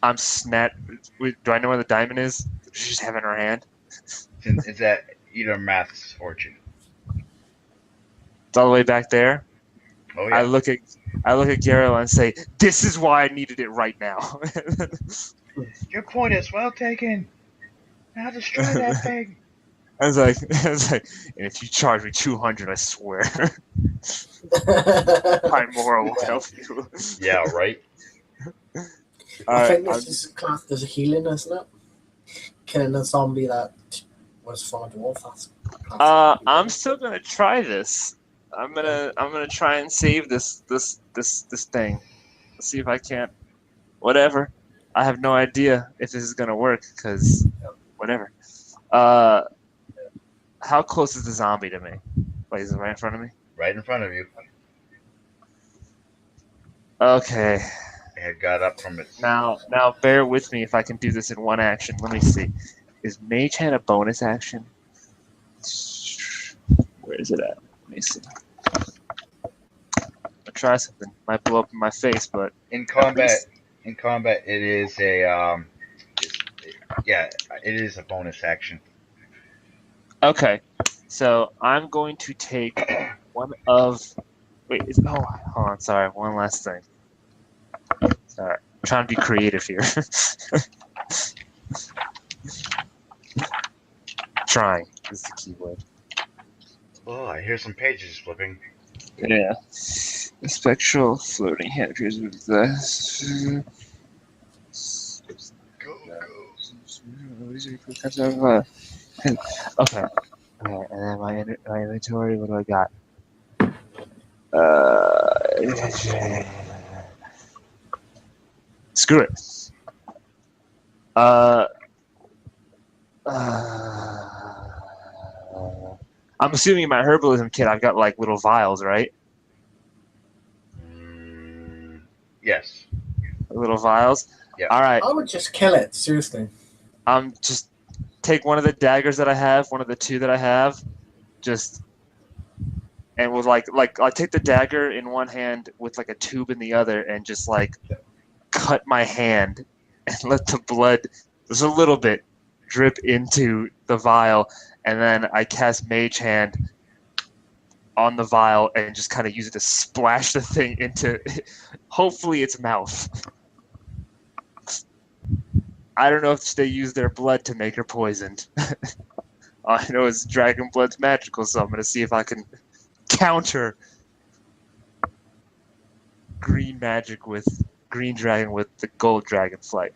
I'm snap. Do I know where the diamond is? Does she just have it in her hand? It's at either Math's fortune. It's all the way back there. Oh I yeah. look at Gariel and say, "This is why I needed it right now." Your point is well taken. Now destroy that thing. I was like, and if you charge me 200, I swear, my moral will help you. Yeah, right. All I right, think this is classed as a healing, isn't it? Killing a zombie that was far dwarf. I'm still gonna try this. I'm gonna try and save this thing. Let's see if I can't. Whatever. I have no idea if this is gonna work because whatever. Uh, how close is the zombie to me? Like, is it right in front of me? Right in front of you. Okay. It got up from its. Now bear with me if I can do this in one action. Let me see. Is Mage Hand a bonus action? Where is it at? Let me see. I'll try something. Might blow up in my face, but In combat, it is a yeah, it is a bonus action. okay. So I'm going to take one of. Wait. Hold on. Sorry. One last thing. Sorry. I'm trying to be creative here. Trying is the key word. Oh, I hear some pages flipping. Yeah. The spectral floating hand appears with the. Go. Okay. And then my inventory. What do I got? Screw it. I'm assuming in my herbalism kit I've got like little vials, right? Yes. Little vials. Yeah. All right. I would just kill it, seriously. Just take one of the daggers that I have, one of the two that I have, and with like I take the dagger in one hand with like a tube in the other, and just like cut my hand and let the blood just a little bit drip into the vial, and then I cast Mage Hand on the vial and just kind of use it to splash the thing into hopefully its mouth. I don't know if they use their blood to make her poisoned. All I know is dragon blood's magical, so I'm gonna see if I can counter green magic with green dragon with the gold dragon flight.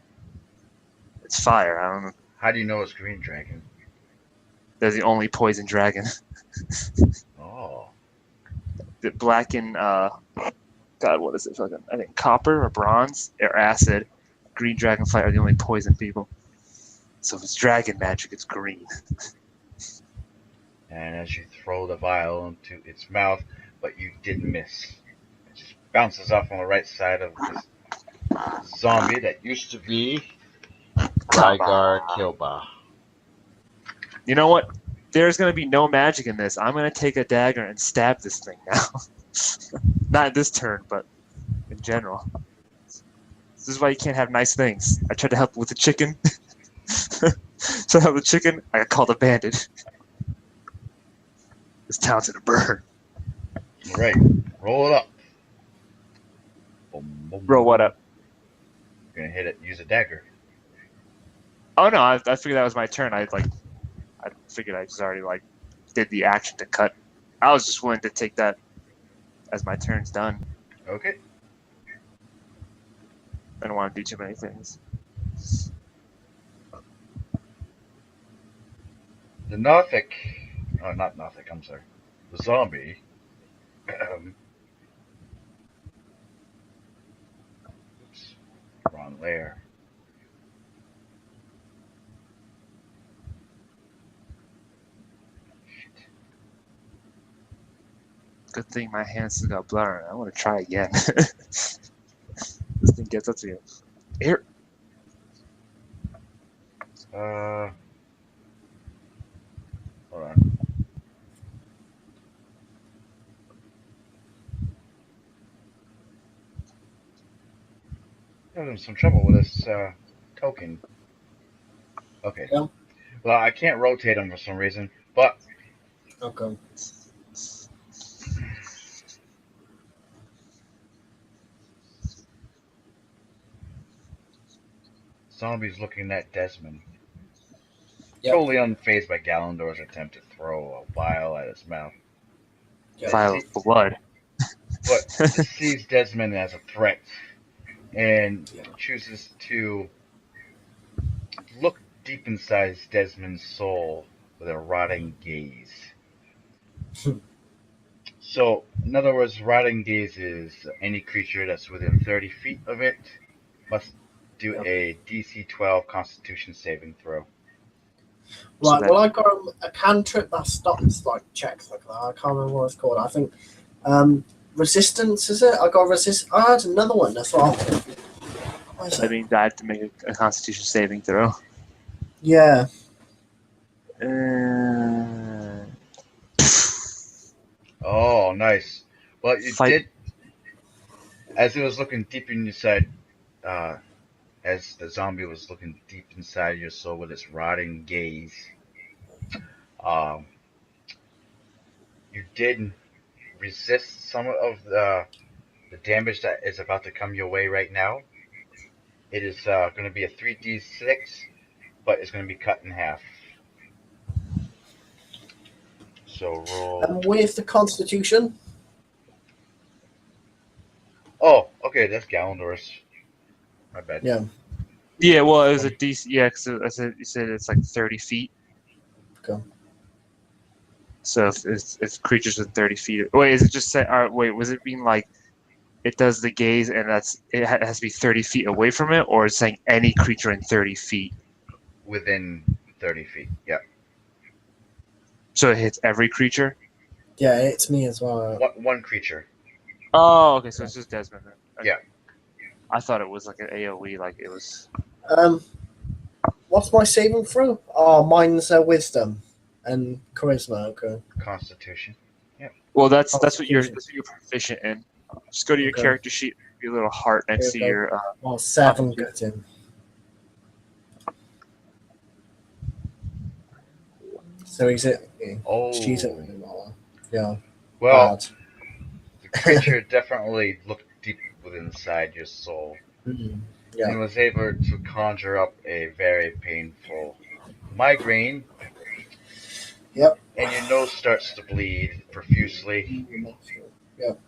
It's fire. I don't know. How do you know it's green dragon? They're the only poison dragon. Oh. The black and God, what is it? Fucking, I think copper or bronze or acid. Green dragonfly are the only poison people. So if it's dragon magic, it's green. And as you throw the vial into its mouth, but you didn't miss. It just bounces off on the right side of this zombie that used to be Rygar Kilba. You know what? There's gonna be no magic in this. I'm gonna take a dagger and stab this thing now. Not this turn, but in general. This is why you can't have nice things. I tried to help with the chicken. So I help the chicken, I got called a bandit. This town's in a burn. Alright, roll it up. Boom, boom, Roll what up? You're gonna hit it, use a dagger. Oh no, I figured that was my turn. I figured I just already did the action to cut. I was just willing to take that as my turn's done. Okay. I don't want to do too many things. The Nothic, not Nothic, I'm sorry. The zombie, oops, wrong layer. Shit. Good thing my hands still got blood on it. I want to try again. This thing gets up to you. Here. Hold on. I'm having some trouble with this token. Okay. Yeah. Well, I can't rotate them for some reason, but Okay. zombie's looking at Desmond, Yep. totally unfazed by Gallandor's attempt to throw a vial at his mouth. Yep. Vial of blood. But sees Desmond as a threat and chooses to look deep inside Desmond's soul with a rotting gaze. So, in other words, rotting gaze is any creature that's within 30 feet of it must do a DC 12 Constitution saving throw. Right, that- well, I got a cantrip that stops like checks like that. I can't remember what it's called. I think resistance, is it? I got resist. I had another one. That's what what is I it? mean, I had to make a Constitution saving throw. Yeah. Oh, nice. Well, you Fight. did, as it was looking deep inside, as the zombie was looking deep inside your soul with its rotting gaze, you did resist some of the damage that is about to come your way right now. It is going to be a 3d6, but it's going to be cut in half. So roll. With the Constitution. Oh, okay, that's Gallandor's. My bad. Yeah. Yeah, well, it was a decent. Yeah, because you said it's like 30 feet. Okay. So if creatures within 30 feet. Wait, is it just say? Wait, was it being like it does the gaze and it has to be 30 feet away from it, or is it saying any creature in 30 feet? Within 30 feet. Yep. So it hits every creature. Yeah, it's me as well. One creature. Oh, okay, so it's just Desmond then. Okay. Yeah. I thought it was like an AOE, like it was. What's my saving throw? Oh, mine's wisdom and charisma. Okay. Constitution. Well, that's what you're Constitution. proficient in. Just go to your Okay. character sheet, your little heart next to Okay. your. Well, 7 got in. So he's it. Oh. She's it. Yeah. Well, Bad. the creature definitely looked deep within inside your soul Yeah. and was able to conjure up a very painful migraine. Yep. And your nose starts to bleed profusely, Yep.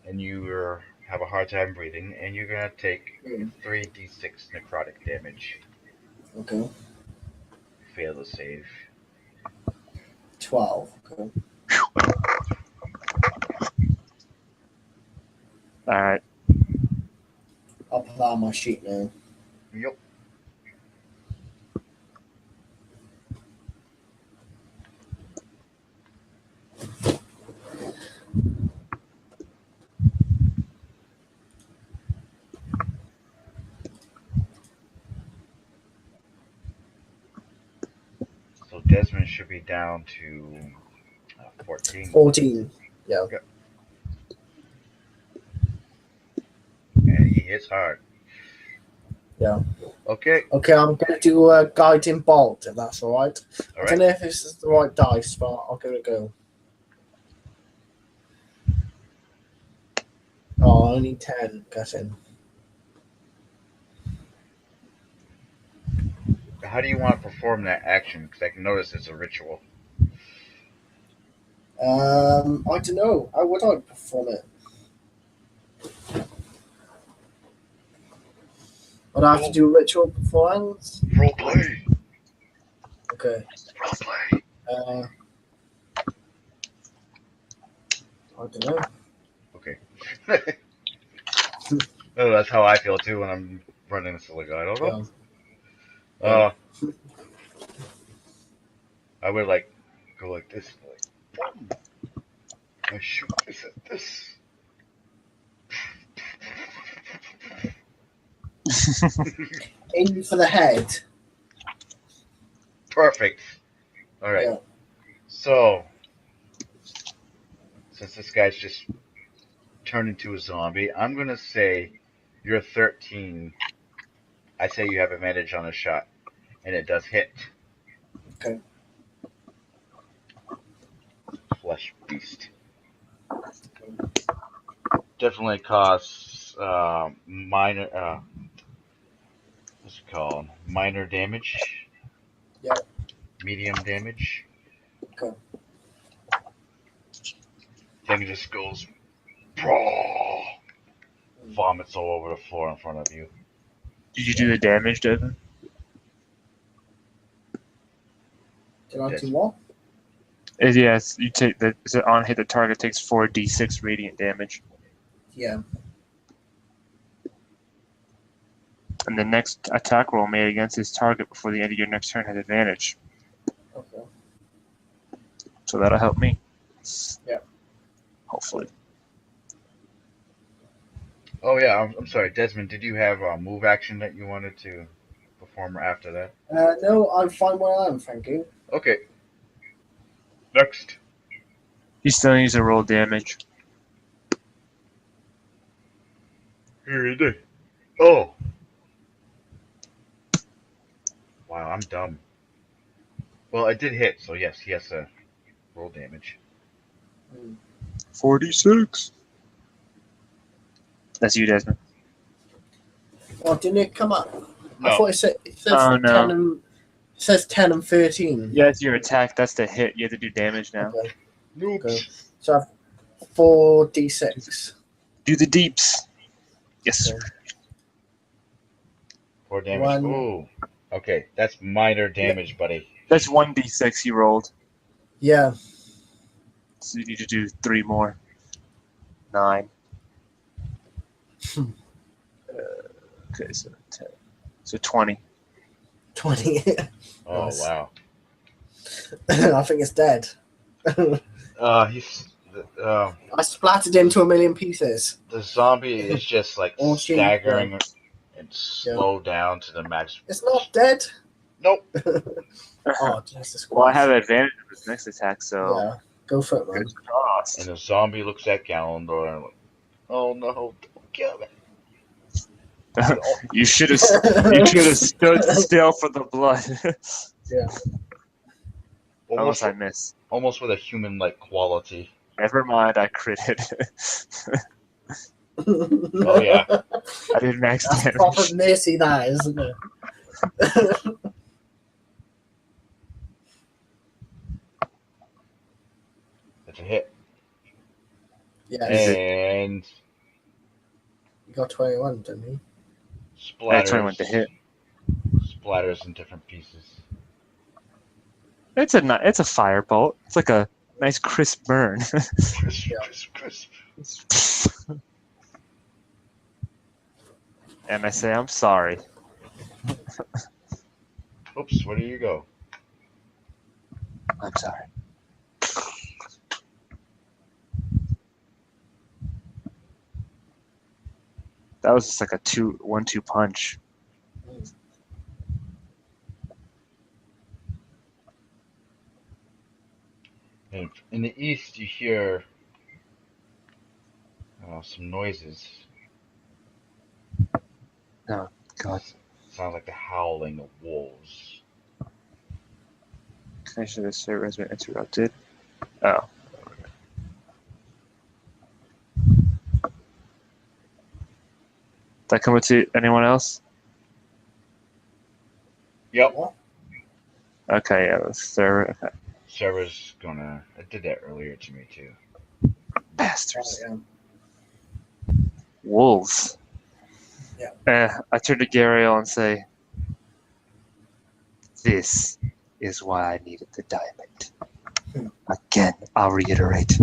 and you have a hard time breathing, and you're gonna take 3d6 necrotic damage. Okay. Fail to save. 12. Okay. All right. I'll put that on my sheet now. Yep. So Desmond should be down to 14. 14. Yeah. And he hits hard. Yeah. Okay. Okay, I'm going to do a guiding bolt, if that's all right. All I don't right. know if this is the right dice, but I'll give it a go. Oh, only 10 got in. How do you want to perform that action? Because I can notice it's a ritual. I don't know. How would I perform it? Would I have to do a ritual performance? Role play. Okay. Role play. I don't know. Okay. Oh, that's how I feel too when I'm running this. Like, I don't know. Yeah. I would like go like this. Like, boom. I shoot this at this. Aim for the head. Perfect. All right. Yeah. So, since this guy's just turned into a zombie, I'm gonna say you're 13. I say you have advantage on a shot, and it does hit. Okay. Flesh beast. Definitely costs minor. What's it called? minor damage. Yep. Medium damage. Okay. Thing just goes, "Brawl," vomits all over the floor in front of you. Did you do the damage, Devin? Did I Yes. do what? Yes, you take the on hit. The target takes 4d6 radiant damage, Yeah. and the next attack roll made against his target before the end of your next turn has advantage. Okay. So that'll help me. Yeah. Hopefully. Oh yeah, I'm sorry, Desmond. Did you have a move action that you wanted to perform after that? No, I'm fine where I am, thank you. Okay. Next. He still needs to roll damage. Here it is. Oh. Wow, I'm dumb. Well, I did hit, so yes, he has to roll damage. 46. That's you, Desmond. Oh, didn't it come up? I No. thought it says Oh, no. 10 and it says 10 and 13. Yeah, it's your attack. That's the hit. You have to do damage now. Okay. Noobs. Okay. So I have 4d6. Do the deeps. Yes, sir. Okay. 4 damage. One. Ooh. Okay, that's minor damage, buddy. That's 1d6 he rolled. Yeah. So you need to do 3 more. 9. Okay, so 10. So 20. 20. Oh Nice. wow. I think it's dead. He's I splattered him to a million pieces. the zombie is just like Oh, gee, staggering and slow down to the max. It's not dead. Nope. Oh, Jesus Christ. Well, I have advantage of his next attack, so Yeah. Go for it, man. good cross. And the zombie looks at Gallandor and like, oh no, don't kill me. You should have stood still for the blood. Yeah. Almost I miss. Almost with a human-like quality. Never mind, I critted. Oh yeah. I did max That's damage. proper mercy, that, isn't it? That's a hit. Yes. And You got 21, didn't you? splatters. 21 to hit. Splatters in different pieces. It's a firebolt. It's like a nice crisp burn. Crisp. And I say, I'm sorry. Oops, where do you go? I'm sorry. That was just like a 1-2 punch. And in the east, you hear some noises. Oh, God. Sounds like the howling of wolves. Connection to the server has been interrupted. Oh. Did that come to anyone else? Yep. Okay, yeah, the server. Okay. Server's gonna. It did that earlier to me too. Bastards. Yeah. Wolves. Yeah. I turn to Gariel and say, this is why I needed the diamond. Again, I'll reiterate.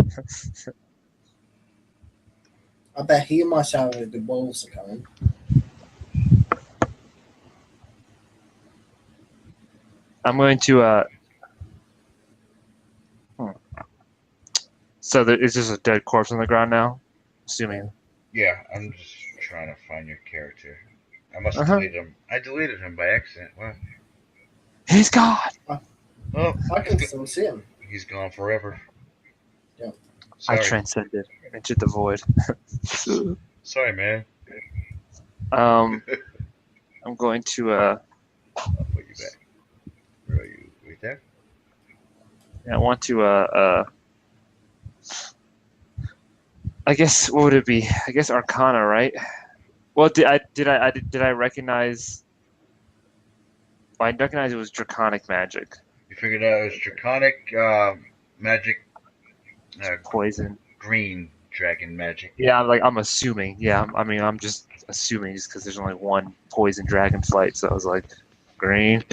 I bet he and myself the wolves are coming. I'm going to, So it's just a dead corpse on the ground now? Assuming. Yeah, I'm just trying to find your character. I must Uh-huh. delete him. I deleted him by accident. What? He's gone! Oh, I can still see him. he's gone forever. Yeah. I Sorry. transcended into the void. Sorry, man. I'm going to, I'll put you back. Where are you? Right there? I want to, I guess, what would it be? I guess Arcana, right? Well, did I recognize I recognize it was draconic magic. You figured out it was draconic magic, Poison. green dragon magic. Yeah, I'm assuming. Yeah, I mean, I'm just assuming just because there's only one poison dragon fight, so I was like, green.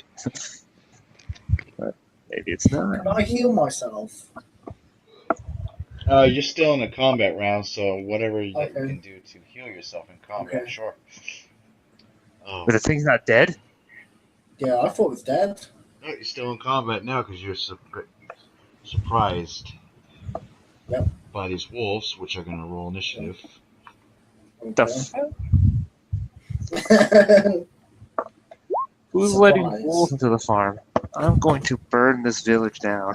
But maybe it's not. Can I heal myself? You're still in a combat round, so whatever that you Okay. can do to heal yourself in combat, Okay. sure. Oh, But the thing's not dead. Yeah, I thought it was dead. no, you're still in combat now because you're surprised Yep. by these wolves, which are going to roll initiative. The Who's letting Surprise. wolves into the farm? I'm going to burn this village down.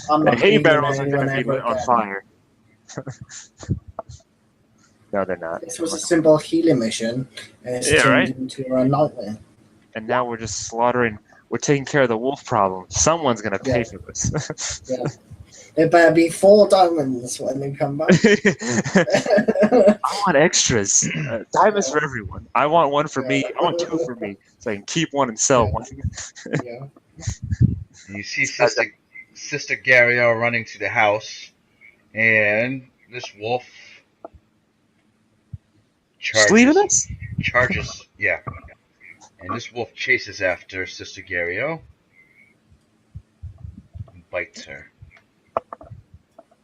I'm The not hay leaving barrels are anyone going to be ever on again. fire. No, they're not. This was a simple healing mission, and it's Yeah, turned right? into a nightmare. And now we're just slaughtering. We're taking care of the wolf problem. Someone's going to pay Yeah. for this. Yeah. There better be 4 diamonds when they come back. I want extras. Diamonds for everyone. I want one for me. I want 2 for me, so I can keep one and sell one. Yeah. And you see Sister Gariel running to the house, and this wolf Just leaving us? charges, yeah. And this wolf chases after Sister Gariel and bites her.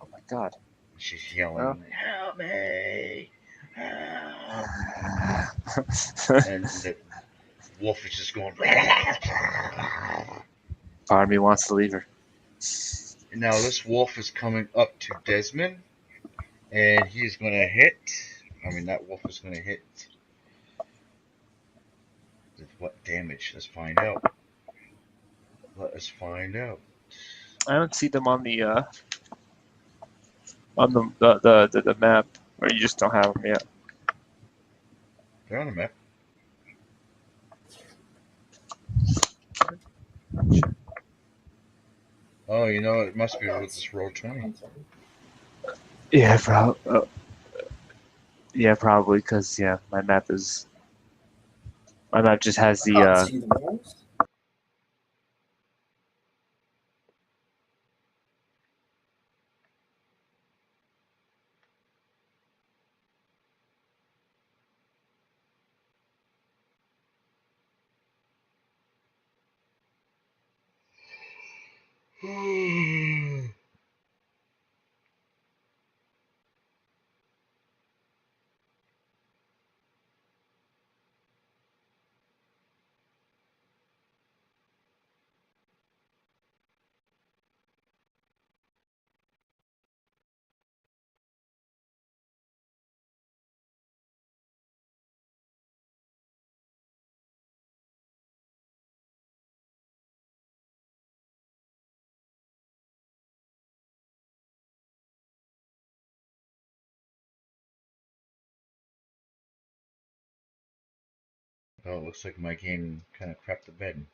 Oh my god. She's yelling, "Help me! Help!" And the wolf is just going. Part of me wants to leave her. Now this wolf is coming up to Desmond, and he's going to hit. I mean, that wolf is going to hit. With what damage? Let's find out. Let us find out. I don't see them on the the map, or you just don't have them yet. They're on the map. Oh, you know, it must be with this Roll20. Yeah, probably. Yeah, probably because my map just has I can't the. see the walls. Oh, it looks like my game kind of crapped the bed.